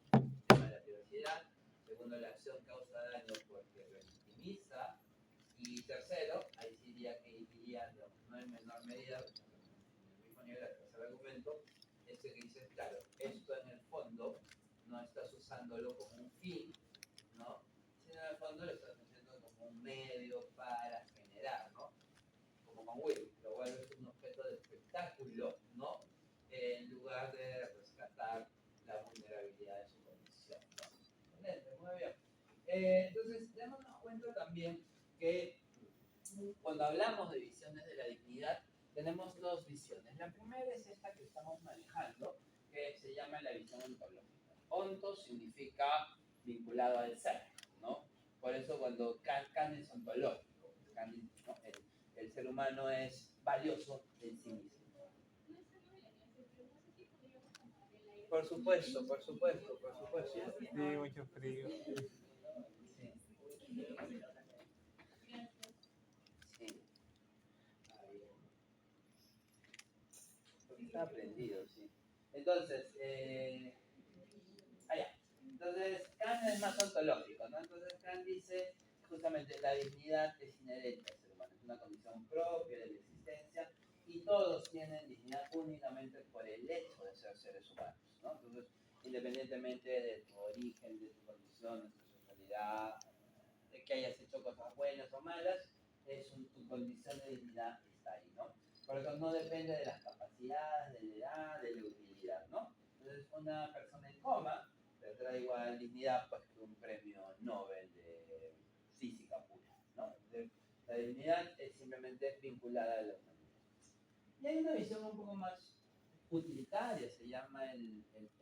tema de la privacidad. Segundo, la acción causa daño porque revictimiza. Y tercero, ahí sí diría que iría, no en menor medida, en el mismo nivel del tercer argumento, es que dice, claro, esto en el fondo no estás usándolo como un fin, ¿no? Sino en el fondo lo estás haciendo como un medio para generar, ¿no? Como con Will, lo cual es un objeto de espectáculo, ¿no? En lugar de rescatar la vulnerabilidad de su condición, ¿no? Excelente, muy bien. Entonces, démonos cuenta también que cuando hablamos de visiones de la dignidad, tenemos dos visiones. La primera es esta que estamos manejando, que se llama la visión ontológica. Onto significa vinculado al ser, ¿no? Por eso cuando Kant es ontológico, Kant, ¿no? El ser humano es valioso en sí mismo. Por supuesto, por supuesto, por supuesto. Sí, mucho frío. Sí. Porque está prendido, sí. Entonces, Entonces, Kant es más ontológico, ¿no? Entonces, Kant dice, justamente, la dignidad es inherente al ser humano, es una condición propia de la existencia y todos tienen dignidad únicamente por el hecho de ser seres humanos, ¿no? Entonces, independientemente de tu origen, de tu condición, de tu sexualidad, de que hayas hecho cosas buenas o malas, tu condición de dignidad está ahí, ¿no? Por eso no depende de las capacidades, de la edad, de la utilidad, ¿no? Entonces, una persona en coma tendrá igual dignidad pues, que un premio Nobel de física pura, ¿no? Entonces, la dignidad es simplemente vinculada a la humanidad. Y hay una visión un poco más utilitaria, se llama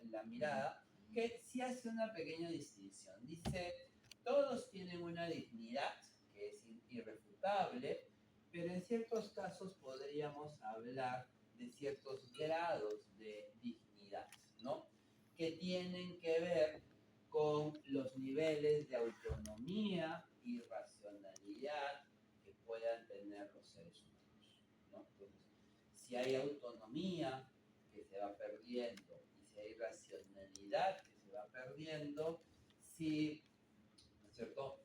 la mirada, que sí hace una pequeña distinción. Dice, todos tienen una dignidad que es irrefutable, pero en ciertos casos podríamos hablar de ciertos grados de dignidad, ¿no? Que tienen que ver con los niveles de autonomía y racionalidad que puedan tener los seres humanos, ¿no? Entonces, si hay autonomía que se va perdiendo y si hay racionalidad que se va perdiendo, si, ¿no es cierto?,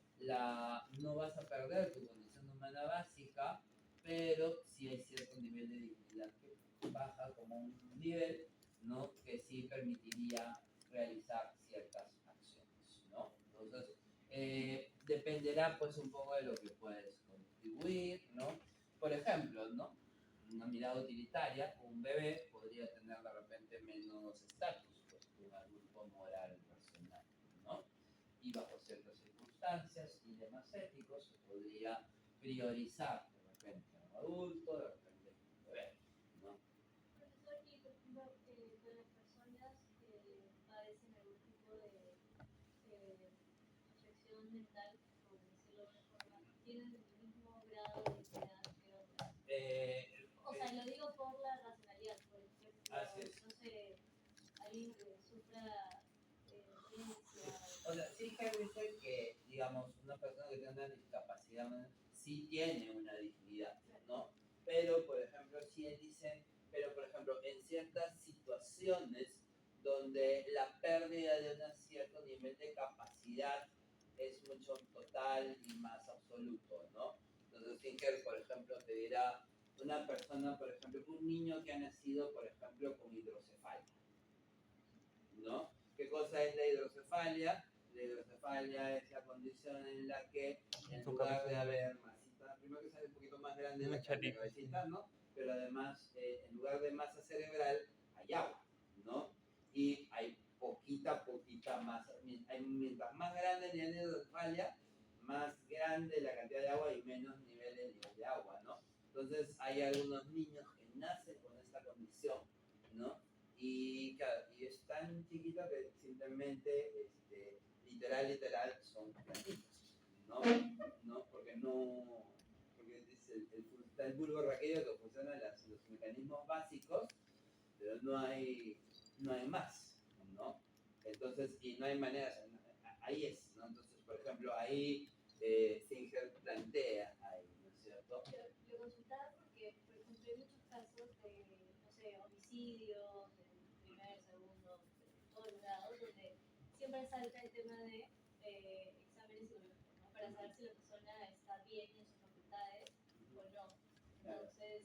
no vas a perder tu condición humana básica, pero sí hay cierto nivel de dignidad que baja como un nivel, ¿no?, que sí permitiría realizar ciertas acciones, ¿no? Entonces, dependerá pues un poco de lo que puedes contribuir, ¿no? Por ejemplo, ¿no?, una mirada utilitaria, un bebé podría tener de repente menos estatus pues, que un adulto moral personal, ¿no? Y bajo ciertas circunstancias y demás éticos se podría priorizar de repente a un adulto, de repente a un bebé, ¿no? Profesor, y por ejemplo, con las personas que padecen algún tipo de afección mental, por decirlo de alguna forma, tienen el mismo grado de dignidad que otras. O sea, lo digo por la racionalidad, por ejemplo, no sé, alguien que sufra demencia. O sea, sí que dice que, digamos, una persona que tiene una discapacidad sí tiene una dignidad, ¿no? Pero, por ejemplo, sí él dice, pero, por ejemplo, en ciertas situaciones donde la pérdida de un cierto nivel de capacidad es mucho total y más absoluto, ¿no? Entonces, Singer, por ejemplo, te dirá una persona, por ejemplo, un niño que ha nacido, por ejemplo, con hidrocefalia, ¿no? ¿Qué cosa es la hidrocefalia? La hidrocefalia es la condición en la que, en lugar de haber masita, primero que sale un poquito más grande la cabecita, ¿no? Pero además, en lugar de masa cerebral, hay agua, ¿no? Y hay poquita masa. Mientras más grande el nivel de hidrocefalia, más grande la cantidad de agua y menos nivel de agua, ¿no? Entonces, hay algunos niños que nacen con esta condición, ¿no? Y, claro, y es tan chiquito que simplemente, literal, son planitos, ¿no? ¿No? Porque no, porque es está el bulbo raquídeo que funciona los mecanismos básicos, pero no hay más, ¿no? Entonces, y no hay maneras, ahí es, ¿no? Entonces, por ejemplo, ahí Singer plantea ahí, ¿no es cierto? Lo consultaba porque, por ejemplo, hay muchos casos de, no sé, homicidios, del primer, segundo, de todos los lados, donde siempre salta el tema de exámenes psicológicos, ¿no? Para saber si la persona está bien en sus facultades o no. Entonces,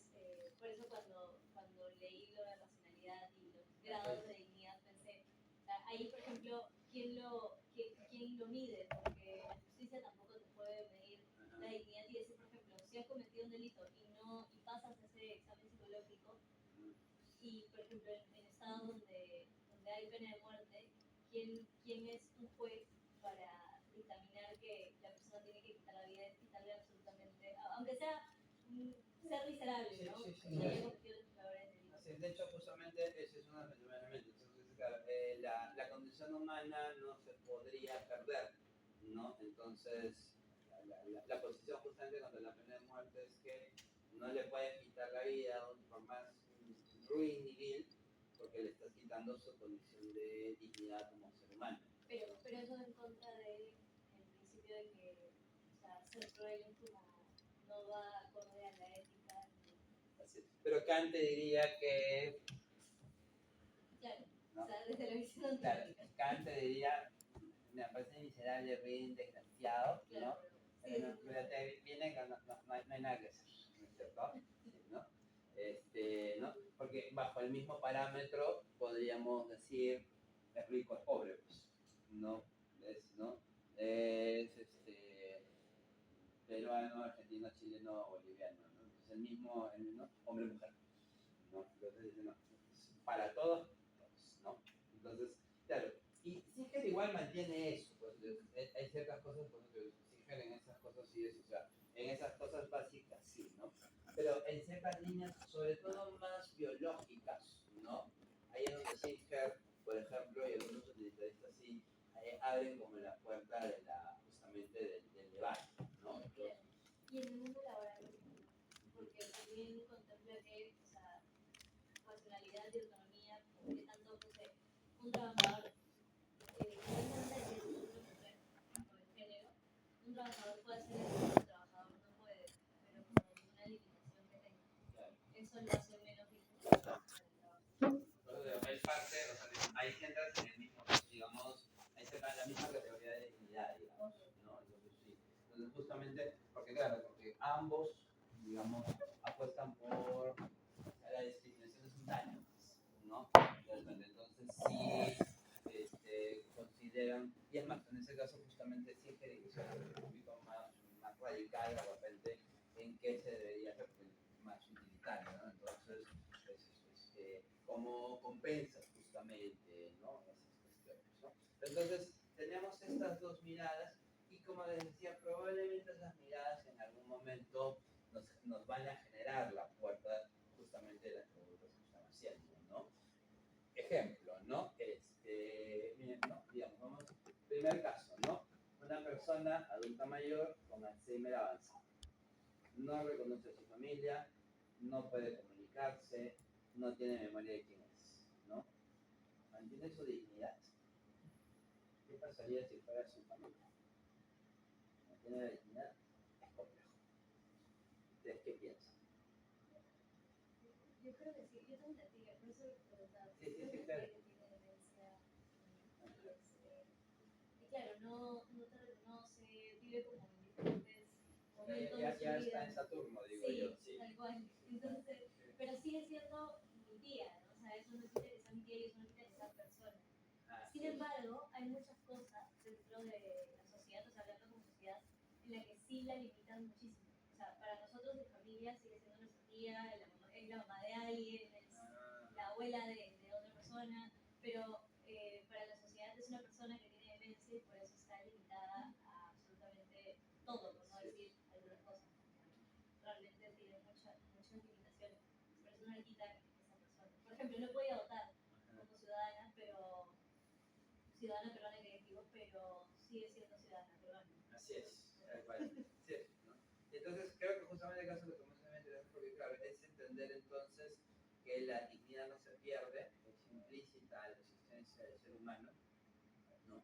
por eso cuando leí lo de racionalidad y los grados de dignidad pensé, o sea, ahí, por ejemplo, ¿quién lo mide? Porque la justicia tampoco te puede medir la dignidad y decir, por ejemplo, si has cometido un delito y pasas ese examen psicológico y, por ejemplo, en estados donde hay pena de muerte, ¿quién es un juez para dictaminar que la persona tiene que quitar la vida y quitarle absolutamente, aunque sea ser miserable, ¿no? Sí. Si haya cometido los peores delitos. Así, de hecho, justamente ese es uno de los elementos. Entonces, claro, la condición humana no se podría perder, ¿no? Entonces, la posición justamente contra la pena de muerte es que no le puedes quitar la vida por más ruin y vil, porque le estás quitando su condición de dignidad como ser humano. Pero eso en contra del principio de que, o sea, ser cruel es como no va acorde a la ética. Así. Pero Kant te diría que, Claro, ¿no? o sea, desde la visión Claro, teórica. Kant te diría, me parece miserable, ruin, desgraciado, ¿no? Claro, Pero no, pero te viene que no hay nada que hacer, ¿no es cierto? Sí, ¿no? ¿No? Porque bajo el mismo parámetro podríamos decir es rico, es pobre, pues, ¿no? ¿No? Es peruano, argentino, chileno, boliviano, ¿no? Entonces ¿no? Hombre-mujer, ¿no? Entonces, no, para todos, ¿no? Entonces, claro, y Singer igual mantiene eso, pues, hay ciertas cosas, pues, que Singer en esas cosas sí es, o sea, en esas cosas básicas sí, ¿no? Pero en ciertas líneas, sobre todo más biológicas, ¿no? Ahí es donde Singer, por ejemplo, y algunos utilitaristas sí, abren como la puerta de justamente del debate, ¿no? claro. Y en el mundo laboral, por ejemplo, porque también contempla que, o sea, racionalidad y autonomía, que tanto, no sé, un trabajador, independientemente de si es hombre o mujer, o el género, un trabajador puede hacer eso, otro trabajador no puede, pero por alguna limitación que tenga. Eso lo hace menos digno para el trabajo. Hay parte, o sea, ahí entras en el mismo, digamos, ahí se da la misma categoría de dignidad, digamos, ¿no? Entonces sí. Entonces justamente, porque claro, porque ambos, digamos, apuestan por la discriminación es un daño, ¿no? Entonces sí, consideran, y es más, en ese caso justamente sí que es un poquito más radical de repente en qué se debería hacer, porque es más utilitario, ¿no? Entonces, cómo compensas justamente, ¿no? Esas cuestiones, ¿no? Entonces, tenemos estas dos miradas y como les decía, probablemente esas miradas en algún momento nos van a generar la puerta justamente de las preguntas que están haciendo, ¿no? Ejemplo, ¿no? Miren, ¿no? Digamos, vamos, primer caso, ¿no? Una persona adulta mayor con Alzheimer avanzado. No reconoce a su familia, no puede comunicarse, no tiene memoria de quién es, ¿no? Mantiene su dignidad. ¿Qué pasaría si fuera su familia? Mantiene la dignidad, es complejo. ¿Ustedes qué piensan? Yo creo que sí, yo tengo una tía, por eso le preguntaba, Sí, tengo una claro. tía que tiene demencia y claro, no te reconoce, vive como en diferentes momentos de su Ya está vida. en Saturno, digo Sí, yo. Sí. tal cual. Entonces, pero sigue siendo mi tía, ¿no? O sea, eso no quita que sea mi tía y eso no quita que sea persona. Sin embargo, hay muchas cosas dentro de la sociedad, o sea, hablando como sociedad, en la que sí la limitan muchísimo. O sea, para nosotros de familia sigue siendo nuestra tía, es la mamá de alguien, es la abuela de otra persona, pero para la sociedad es una persona que tiene demencia y por eso está limitada a absolutamente todo, por no decir algunas cosas. Realmente tiene muchas limitaciones, por eso no le quita esa persona. Por ejemplo, no podía votar, ciudadana peruana que digo, pero sigue siendo ciudadana peruana. Así es, tal cual. Así es, ¿no? Entonces, creo que justamente el caso que tomamos es muy interesante porque, claro, es entender entonces que la dignidad no se pierde, es implícita a la existencia del ser humano, ¿no?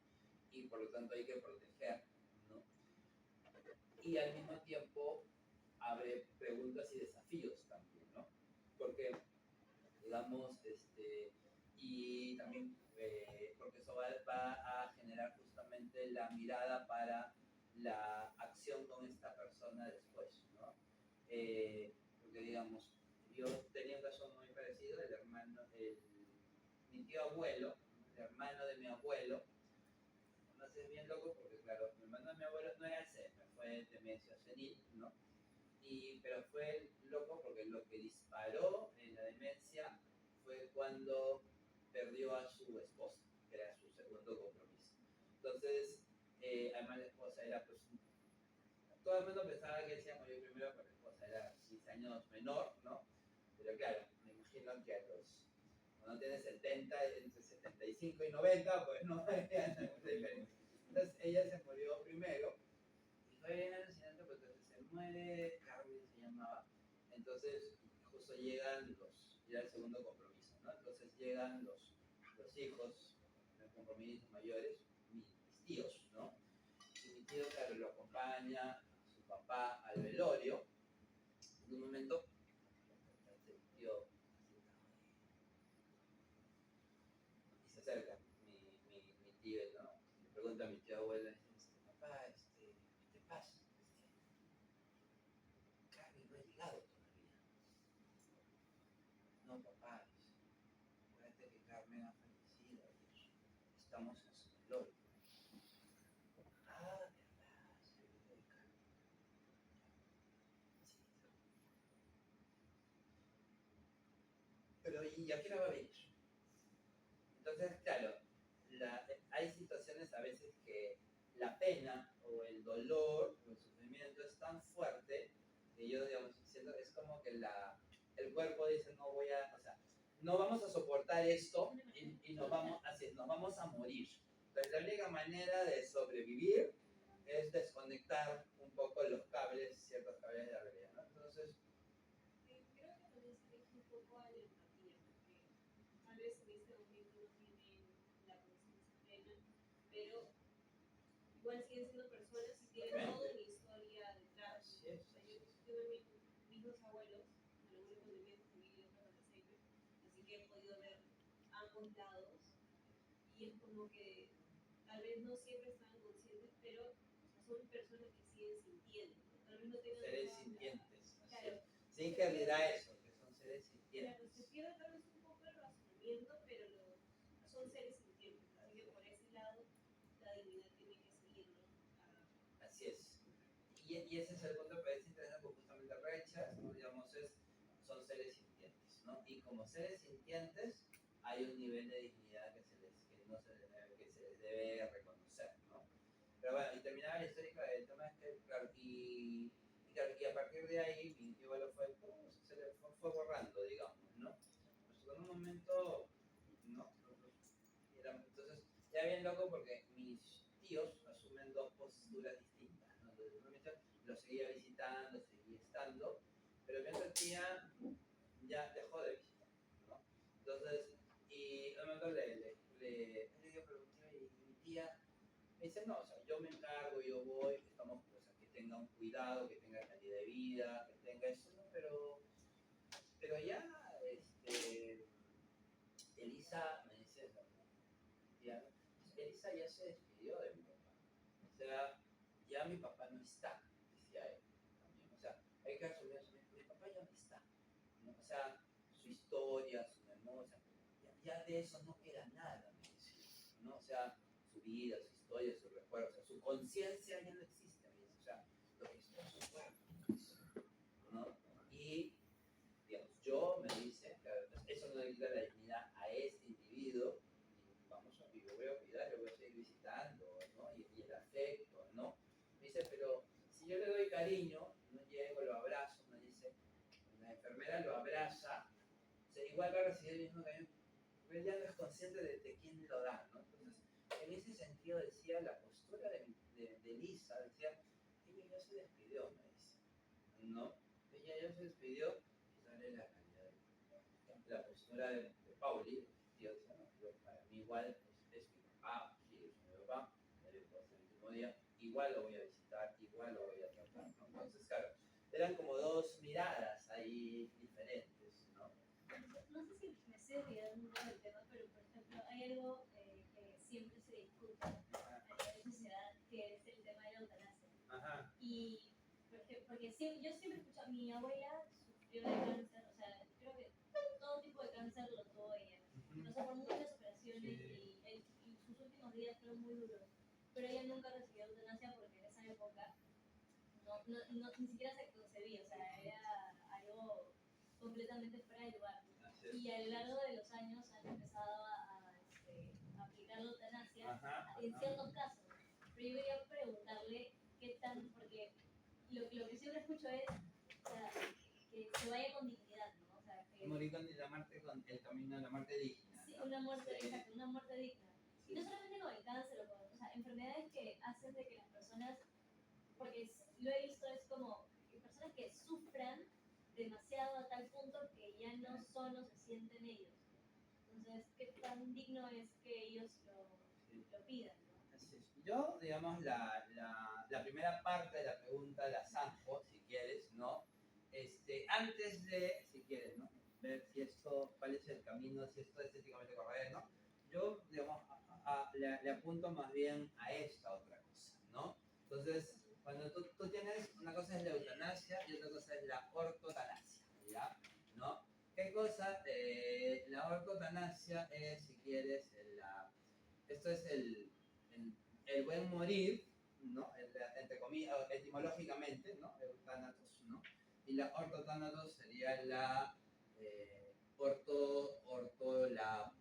Y por lo tanto hay que proteger, ¿no? Y al mismo tiempo abre preguntas y desafíos también, ¿no? Porque, digamos, y también porque eso va a generar justamente la mirada para la acción con esta persona después, ¿no? Porque, digamos, yo tenía un caso muy parecido, mi tío abuelo, el hermano de mi abuelo, no sé, es bien loco porque, claro, mi hermano de mi abuelo no era Alzheimer, fue demencia senil, ¿no? Pero fue loco porque lo que disparó en la demencia fue cuando perdió a su esposa, que era su segundo compromiso. Entonces, además la esposa era pues todo el mundo pensaba que él se iba a morir primero porque la esposa era 15 años menor, ¿no? Pero claro, me imagino que cuando tienes 70, entre 75 y 90, pues no hay mucha diferencia. Entonces ella se murió primero y fue bien alucinante porque se muere, Carmen se llamaba, entonces justo llega el segundo compromiso, ¿no? Entonces llegan los hijos, los compromisos mayores, mis tíos, ¿no? Y mi tío, claro, lo acompaña a su papá al velorio. En un momento, mi tío y se acerca mi tío, ¿no? Le pregunta a mi tío abuela, papá, ¿qué te pasa? Carmen no ha llegado todavía. No, papá, acuérdate que Carmen ha fallecido ayer. Estamos en su velorio. Ah, verdad, se olvidó de Carmen. Sí. Pero ¿y a qué hora va a venir? Entonces, claro, hay situaciones a veces que la pena o el dolor o el sufrimiento es tan fuerte que yo, digamos, siento, es como que el cuerpo dice, no voy a, o sea, no vamos a soportar esto y nos vamos a morir. Entonces, la única manera de sobrevivir es desconectar un poco los cables, ciertos cables de la realidad, ¿no? Entonces, Creo que también se deja un poco a la empatía, porque tal vez en este momento no tienen la conciencia plena, pero igual siguen siendo personas y tienen toda una historia detrás. así es, O sea, así yo es. tuve mis dos abuelos, bueno, uno con demencia senil y otro con Alzheimer, así que he podido ver ambos lados y es como que tal vez no siempre estaban conscientes, pero o sea, son personas que siguen sintiendo, ¿no? Tal vez no tengan Seres toda sintientes, así claro, es. Sin que dirá eso, que son seres sintientes. claro, se pierde tal vez un poco el razonamiento, pero son seres sintientes, así que por ese lado la dignidad tiene que seguir, ¿no? Así es. Y ese es el punto que parece interesante porque justamente rechas, ¿no? Digamos, son seres sintientes, ¿no? Y como seres sintientes hay un nivel de dignidad que se les debe reconocer, ¿no? Pero bueno, y terminaba la histórica del tema es que, claro, claro, y a partir de ahí mi tío lo se le fue borrando, digamos, ¿no? Pues en un momento, ¿no? Entonces, ya bien loco porque mis tíos asumen dos posturas distintas, ¿no? Entonces, realmente lo seguía visitando, seguía estando, pero mi otra tía ya dejó de visitar, ¿no? Entonces, y un momento le pregunté, y mi tía me dice, no, o sea, yo me encargo, yo voy, estamos, o sea, que tenga un cuidado, que tenga calidad de vida, que tenga eso, ¿no? Pero ya, Elisa me dice, tía, Elisa ya se despidió de mi papá. O sea, ya mi papá no está, decía él también. O sea, hay que asumir eso. Mi papá ya no está, ¿no? O sea, su historia, su memoria, ya de eso no queda nada, me decía, ¿no? O sea, su vida, su historia, su recuerdo, o sea, su conciencia ya no existe, me dice. O sea, lo que está en su cuerpo, ¿no? Y, digamos, yo me dice, claro, entonces eso no le quita la dignidad a este individuo, y lo voy a cuidar, lo voy a seguir visitando, ¿no? Y el afecto, ¿no? Me dice, pero si yo le doy cariño, no llego, lo abrazo, me dice, la enfermera lo abraza, o sea, igual va a recibir el mismo cariño, pero él ya no es consciente de quién lo da, ¿no? Entonces, en ese sentido decía, la postura de Lisa, decía, ella ya se despidió, me dice, ¿no? Ella ya se despidió y sale la calidad. La postura de Pauli, tío, decía, no, yo, para mí igual es mi papá, sí, es mi papá, él puede ser el último día, igual lo voy a visitar, igual lo voy a tratar, ¿no? Entonces, claro, eran como dos miradas ahí diferentes, ¿no? No sé si me estoy olvidando un poco del tema, pero por ejemplo, hay algo que siempre se discute a nivel sociedad, que es el tema de la eutanasia. Ajá. Y porque yo siempre escucho, mi abuela sufrió de cáncer, o sea, creo que todo tipo de cáncer lo tuvo ella. Pasó por muchas operaciones y sus últimos días fueron muy duros. Pero ella nunca recibió eutanasia porque en esa época ni siquiera se concebía, o sea, era algo completamente fuera de lugar. Y a lo largo de los años han empezado a aplicar la eutanasia en ciertos casos. Pero yo quería preguntarle qué tan, porque lo que siempre escucho es, o sea, que se vaya con dignidad, ¿no? O sea, que Morir con la muerte, con el camino de la muerte digna. sí, ¿no? una muerte, Sí. exacto, una muerte digna. Y no solamente con el cáncer, o sea, enfermedades que hacen de que las personas, porque lo he visto, es como que personas que sufran demasiado a tal punto que ya no solo se sienten ellos. Entonces, ¿qué tan digno es que ellos lo pidan, ¿no? Así es. Yo, digamos, la primera parte de la pregunta la zanjo, si quieres, ¿no? Antes de, si quieres, ¿no? Ver si esto, cuál es el camino, si esto es éticamente correcto, ¿no? Yo, digamos, le apunto más bien a esta otra cosa, ¿no? Entonces, cuando tú tienes, una cosa es la eutanasia y otra cosa es la ortotanasia, ¿ya? ¿No? ¿Qué cosa? La ortotanasia es, si quieres, esto es el buen morir, ¿no? Entre comillas, etimológicamente, ¿no? Euthanatos, ¿no? Y la ortothanatos sería la la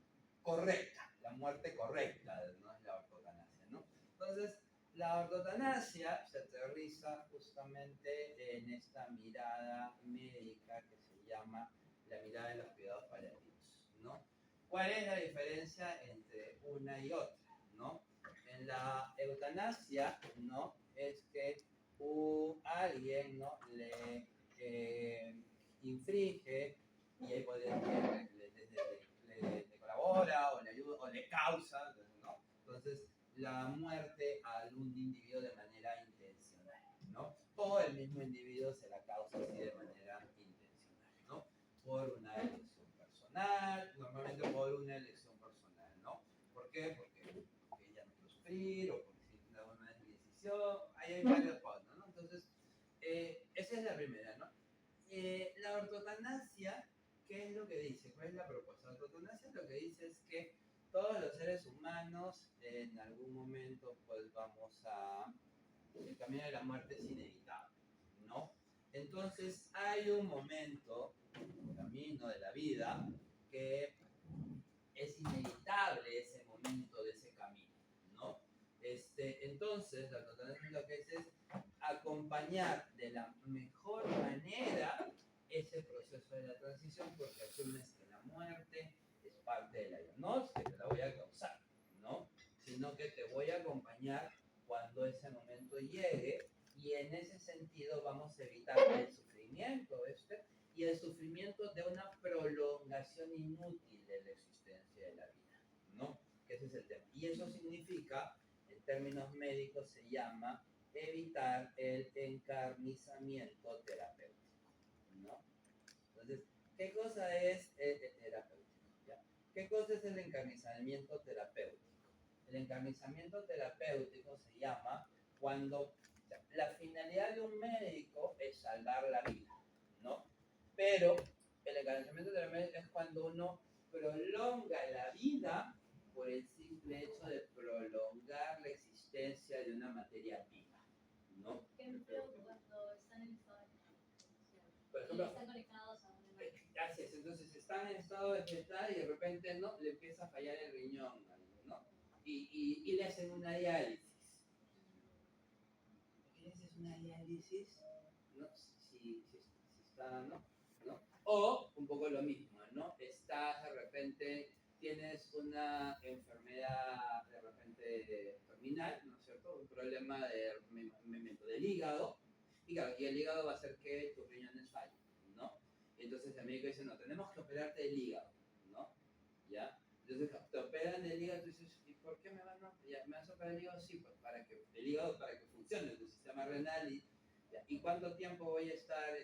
correcta, la muerte correcta, no es la ortotanasia, ¿no? Entonces, la ortotanasia se aterriza justamente en esta mirada médica que se llama la mirada de los cuidados paliativos, ¿no? ¿Cuál es la diferencia entre una y otra, ¿no? En la eutanasia, ¿no? Es que alguien, ¿no? Le infringe y ahí puede le colabora o le ayuda o le causa, ¿no? Entonces, la muerte a algún individuo de manera intencional, ¿no? O el mismo individuo se la causa así de manera intencional, ¿no? Por una elección personal, normalmente por una elección personal, ¿no? ¿Por qué? Porque ella no quiere sufrir o porque si da una decisión, ahí hay varios puntos, ¿no? Entonces, esa es la primera, ¿no? La ortotanasia, ¿qué es lo que dice? ¿Cuál es la propuesta? La ortotanasia lo que dice es que todos los seres humanos en algún momento pues vamos a... El camino de la muerte es inevitable, ¿no? Entonces hay un momento, el camino de la vida, que es inevitable ese momento de ese camino, ¿no? Entonces, la ortotanasia lo que es acompañar de la mejor manera ese proceso de la transición porque asumes que la muerte es parte de la vida. No es que te la voy a causar, ¿no? Sino que te voy a acompañar cuando ese momento llegue y en ese sentido vamos a evitar el sufrimiento y el sufrimiento de una prolongación inútil de la existencia de la vida, ¿no? Que ese es el tema. Y eso significa, en términos médicos, se llama evitar el encarnizamiento terapéutico, ¿no? Entonces, ¿qué cosa es terapéutico? ¿Ya? ¿Qué cosa es el encarnizamiento terapéutico? El encarnizamiento terapéutico se llama cuando la finalidad de un médico es salvar la vida, ¿no? Pero el encarnizamiento terapéutico es cuando uno prolonga la vida por el simple hecho de prolongar la existencia de una materia viva, ¿no? Por ejemplo, cuando están en estado de vegetatización Por y ejemplo, están conectados a una máquina. así es, entonces están en estado vegetal y de repente no le empieza a fallar el riñón, ¿no? Y le hacen una diálisis. ¿Qué le haces una diálisis? ¿No? Si está, ¿no? O un poco lo mismo, ¿no? Estás de repente, tienes una enfermedad repente terminal, ¿no es cierto? Un problema de movimiento del hígado. Y claro, y el hígado va a hacer que tus riñones fallen, ¿no? Entonces el médico dice, no, tenemos que operarte el hígado, ¿no? ¿Ya? Entonces te operan el hígado, tú dices, ¿y por qué me van a operar? ¿Me vas a operar el hígado? Sí, pues para que el hígado, para que funcione tu sistema renal. ¿Y cuánto tiempo voy a estar,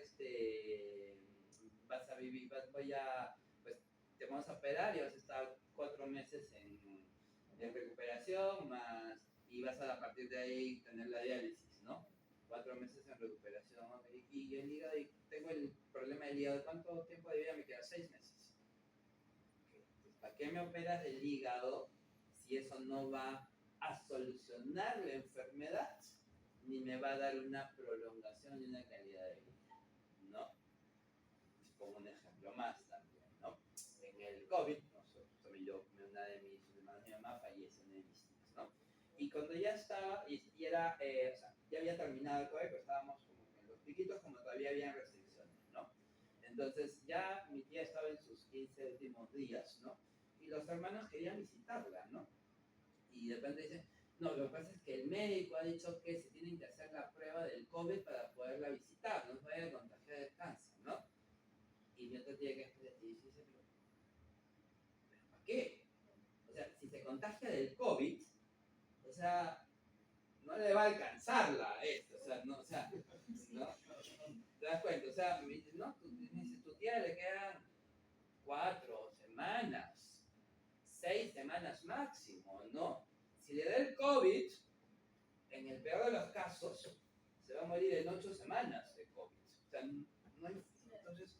vas a vivir, voy a, pues te vamos a operar y vas a estar 4 meses en recuperación más, y vas a partir de ahí tener la diálisis, ¿no? 4 meses en recuperación, y el hígado, y tengo el problema del hígado, ¿cuánto tiempo de vida me queda? 6 meses. Pues, ¿para qué me operas del hígado si eso no va a solucionar la enfermedad ni me va a dar una prolongación y una calidad de vida? ¿No? Les pongo un ejemplo más también, ¿no? En el COVID, una de mis hermanas, mi mamá, fallece en el ISTIS, ¿no? Y cuando ya estaba, y era, o sea, ya había terminado el COVID, pero estábamos como en los piquitos, como todavía habían restricciones, ¿no? Entonces ya mi tía estaba en sus 15 últimos días, ¿no? Y los hermanos querían visitarla, ¿no? Y de repente dicen, no, lo que pasa es que el médico ha dicho que se tienen que hacer la prueba del COVID para poderla visitar, no se vaya a contagiar de cáncer, ¿no? Y mi otra tía que dice, pero ¿para qué? O sea, si se contagia del COVID, o sea, no le va a alcanzarla a esto, o sea, no, ¿te das cuenta? O sea, me dice, no, tu tía le quedan 4 semanas, 6 semanas máximo, ¿no? Si le da el COVID, en el peor de los casos, se va a morir en 8 semanas de COVID. O sea, no hay, entonces,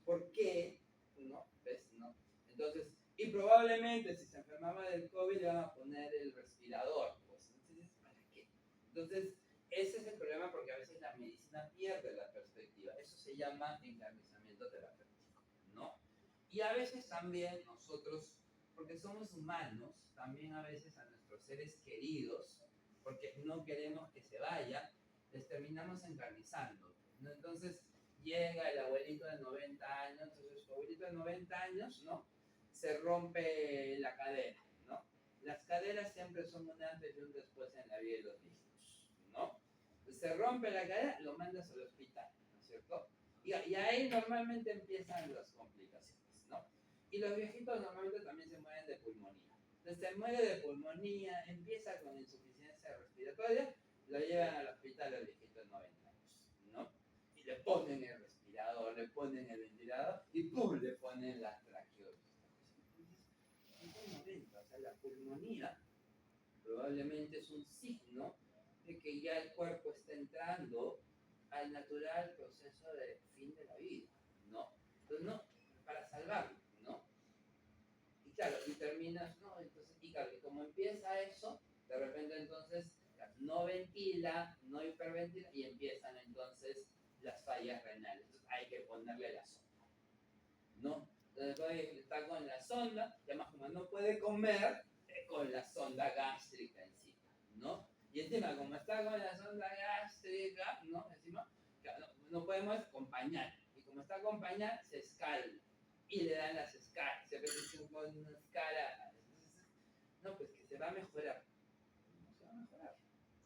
¿por qué? ¿No? ¿Ves? ¿No? Entonces, y probablemente si se enfermaba del COVID le van a poner el respirador, pues, entonces, ¿para qué? Entonces, ese es el problema porque a veces la medicina pierde la perspectiva. Eso se llama encarnizamiento terapéutico, ¿no? Y a veces también nosotros, porque somos humanos, también a veces a nuestros seres queridos, porque no queremos que se vaya, les terminamos encarnizando, ¿no? Entonces llega el abuelito de 90 años, entonces su abuelito de 90 años, ¿no? Se rompe la cadera, ¿no? Las caderas siempre son un antes y un después en la vida de los viejitos, ¿no? Se rompe la cadera, lo mandas al hospital, ¿no es cierto? Y ahí normalmente empiezan las complicaciones, ¿no? Y los viejitos normalmente también se mueren de pulmonía. Entonces se muere de pulmonía, empieza con insuficiencia respiratoria, lo llevan al hospital al viejito de 90 años, ¿no? Y le ponen el respirador, le ponen el ventilador y ¡pum! Le ponen las traqueolas. Entonces, o sea, la pulmonía probablemente es un signo de que ya el cuerpo está entrando al natural proceso de fin de la vida, ¿no? Entonces, no, para salvarlo, ¿no? Y claro, y terminas, ¿no? Entonces, y claro, y como empieza eso, de repente entonces no ventila, no hiperventila, y empiezan entonces las fallas renales. Entonces hay que ponerle la sonda, ¿no? Entonces está con la sonda, y además como no puede comer, con la sonda gástrica encima, ¿no? Y encima, como está con la sonda gástrica, ¿no? Encima, no podemos acompañar. Y como está acompañada, se escala. Y le dan las escalas. Se ve con una escala. No, pues que se va a mejorar. No se va a mejorar,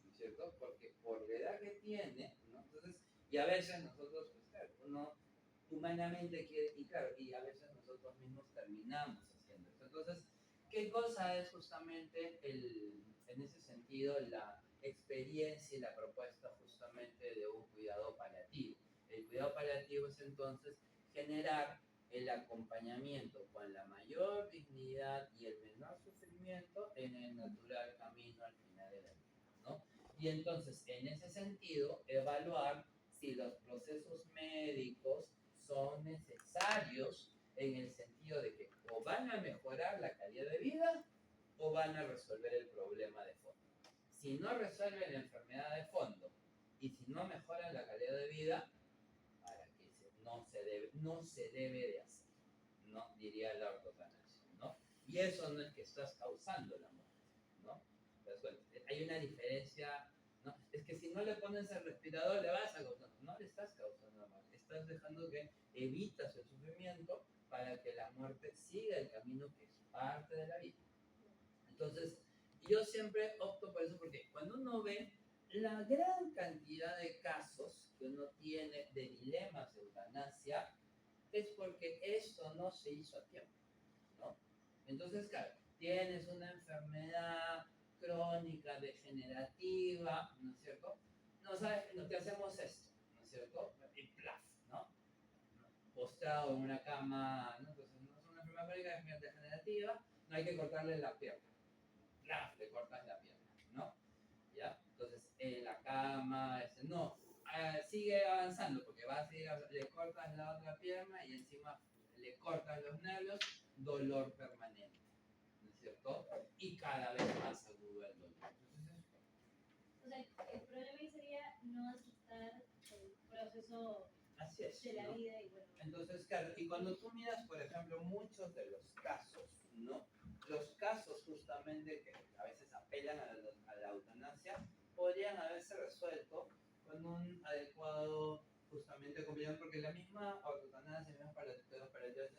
¿no es cierto? Porque por la edad que tiene, ¿no? Entonces, y a veces nosotros, pues claro, uno humanamente quiere, y claro, y a veces nosotros mismos terminamos haciendo eso. Entonces, ¿qué cosa es justamente en ese sentido la experiencia y la propuesta justamente de un cuidado paliativo? El cuidado paliativo es entonces generar el acompañamiento con la mayor dignidad y el menor sufrimiento en el natural camino al final de la vida, ¿no? Y entonces, en ese sentido, evaluar si los procesos médicos son necesarios en el sentido de que o van a mejorar la calidad de vida o van a resolver el problema de fondo. Si no resuelven la enfermedad de fondo y si no mejoran la calidad de vida, para que no se debe de hacer, ¿no? Diría la ortotanasia, ¿no? Y eso no es que estás causando la muerte, ¿no? Hay una diferencia, ¿no? Es que si no le pones el respirador le vas a causar, no le estás causando la muerte, estás dejando que evitas el sufrimiento para que la muerte siga el camino que es parte de la vida. Entonces, Yo siempre opto por eso porque cuando uno ve la gran cantidad de casos que uno tiene de dilemas de eutanasia, es porque esto no se hizo a tiempo, ¿no? Entonces, claro, tienes una enfermedad crónica, degenerativa, ¿no es cierto? No sabes, no te hacemos esto, ¿no es cierto? Y plaf, ¿no? Postrado en una cama, ¿no? Entonces, no es una enfermedad crónica degenerativa, no hay que cortarle la pierna. Plaf, le cortas la pierna, ¿no? ¿Ya? Entonces, en la cama, no, sigue avanzando porque va a seguir, le cortas la otra pierna y encima le cortas los nervios, dolor permanente, ¿no es cierto? Y cada vez más agudo el dolor. Entonces, O sea, el problema ahí sería no aceptar el proceso así es, de la ¿no? vida y bueno. Entonces, claro, y cuando tú miras, por ejemplo, muchos de los casos, ¿no? Los casos justamente que a veces apelan a la eutanasia, podrían haberse resuelto con un adecuado, justamente, complemento, porque la misma eutanasia, la misma para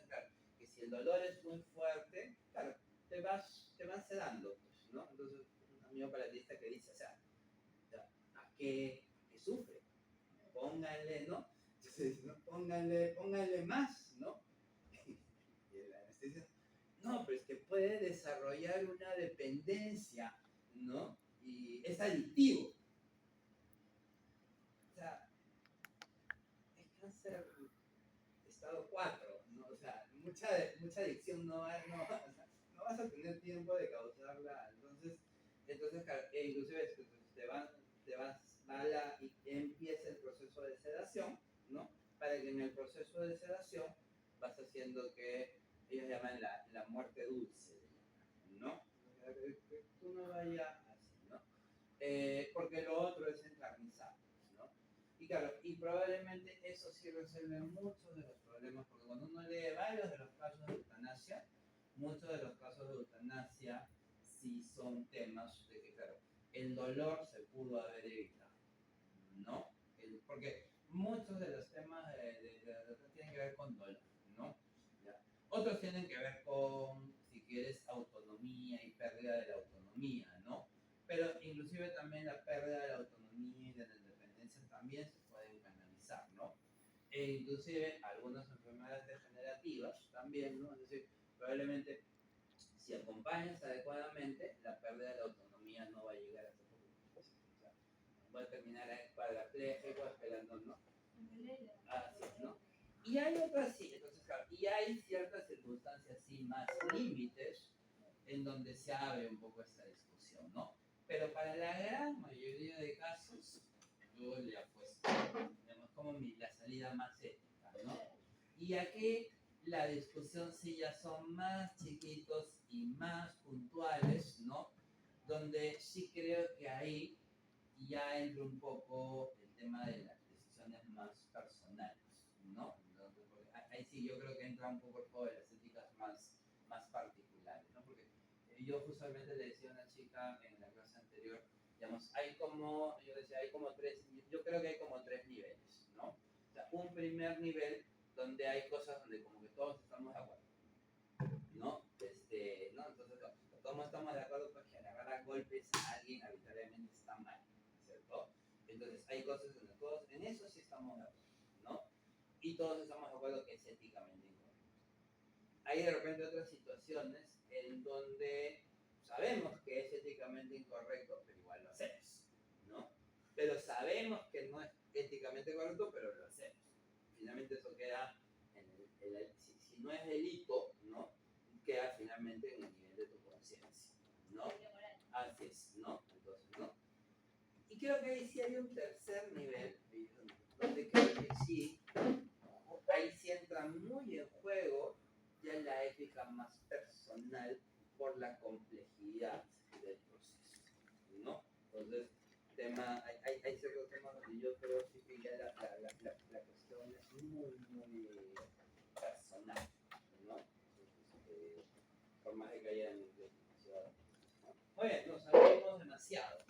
claro, que si el dolor es muy fuerte, claro, te van sedando, pues, ¿no? Entonces, un amigo palatista que dice, o sea, ¿a qué sufre? Pónganle, ¿no? Entonces, ¿no? Pónganle más, ¿no? Y el anestesista, no, pero es que puede desarrollar una dependencia, ¿no? Y es adictivo. O sea, es cáncer estado 4, ¿no? O sea, mucha adicción no, o sea, no vas a tener tiempo de causarla. Entonces claro, inclusive empieza el proceso de sedación, ¿no? Para que en el proceso de sedación vas haciendo que ellos llaman la muerte dulce, ¿no? Que tú no vayas así, ¿no? Porque lo otro es encarnizar, ¿no? Y claro, y probablemente eso sí resuelve muchos de los problemas, porque cuando uno lee varios de los casos de eutanasia, muchos de los casos de eutanasia sí son temas de que, claro, el dolor se pudo haber evitado, ¿no? Porque muchos de los temas tienen que ver con dolor, ¿no? ¿Ya? Otros tienen que ver con, si quieres, autonomía y pérdida de la autonomía, ¿no? Pero inclusive también la pérdida de la autonomía y de la independencia también se pueden canalizar, ¿no? E inclusive algunas enfermedades degenerativas también, ¿no? Es decir, probablemente si acompañas adecuadamente, la pérdida de la autonomía no va a llegar a ser poco. O sea, va a terminar cuadrapléjico, esperando, ¿no? Así es, ¿no? Y hay otras sí, entonces, claro, y hay ciertas circunstancias sí más límites en donde se abre un poco esta discusión, ¿no? Pero para la gran mayoría de casos, yo le apuesto, digamos, como la salida más ética, ¿no? Y aquí la discusión sí ya son más chiquitos y más puntuales, ¿no? Donde sí creo que ahí ya entra un poco el tema de las decisiones más personales, ¿no? Entonces, ahí sí yo creo que entra un poco el juego de las éticas más particulares, ¿no? Porque yo justamente le decía a una chica en la clase anterior, digamos, yo decía, yo creo que hay como tres niveles, ¿no? O sea, un primer nivel donde hay cosas donde como que todos estamos de acuerdo, ¿no? ¿no? Entonces, todos estamos de acuerdo porque agarrar a golpes a alguien arbitrariamente está mal, ¿cierto? Entonces, hay cosas donde todos, en eso sí estamos de acuerdo, ¿no? Y todos estamos de acuerdo que es éticamente incorrecto. Hay de repente otras situaciones en donde sabemos que es éticamente incorrecto, pero igual lo hacemos, ¿no? Pero sabemos que no es éticamente correcto, pero lo hacemos. Finalmente eso queda si no es delito, ¿no? Queda finalmente en el nivel de tu conciencia, ¿no? Así es, ¿no? Entonces, ¿no? Y creo que ahí sí hay un tercer nivel, donde creo que sí, ahí sí entra muy en juego ya la ética más personal por la complejidad del proceso, ¿no? Entonces, hay ciertos temas donde yo creo sí que ya la cuestión es muy personal, ¿no? Por más de que haya demasiado. Muy bien, nos abrimos demasiado.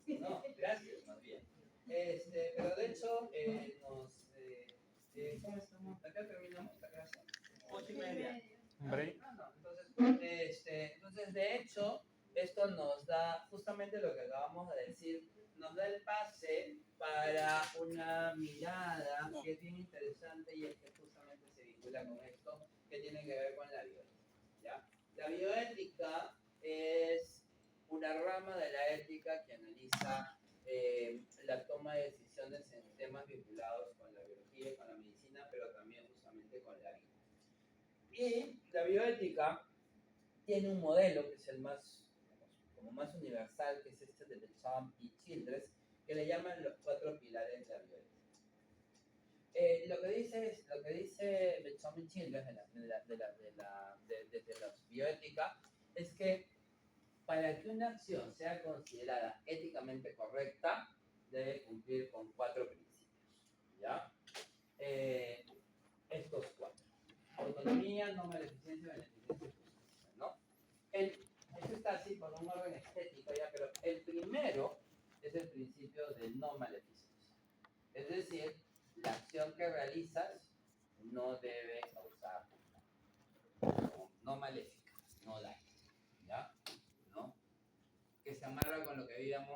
No, gracias, más bien. Pero de hecho, ¿cómo estamos? Acá terminamos la clase. 8:30. ¿Un break? No, entonces, de hecho, esto nos da justamente lo que acabamos de decir, nos da el pase para una mirada que es bien interesante y es que justamente se vincula con esto que tiene que ver con la bioética, ¿ya? La bioética es una rama de la ética que analiza la toma de decisiones en temas vinculados con la biología y con la medicina, pero también justamente con la vida. Y la bioética tiene un modelo que es el más, como más universal, que es este de Bechamp y Childress, que le llaman los 4 pilares de la bioética. Lo que dice Bechamp y Childress desde la bioética es que para que una acción sea considerada éticamente correcta, debe cumplir con 4 principios, ¿ya? Estos 4. Autonomía, no maleficencia, beneficencia y justicia, ¿no? Esto está así por un orden estético, ¿ya? Pero el primero es el principio de no maleficencia. Es decir, la acción que realizas no debe causar no maléfica, no daño, ¿ya? ¿No? Que se amarra con lo que habíamos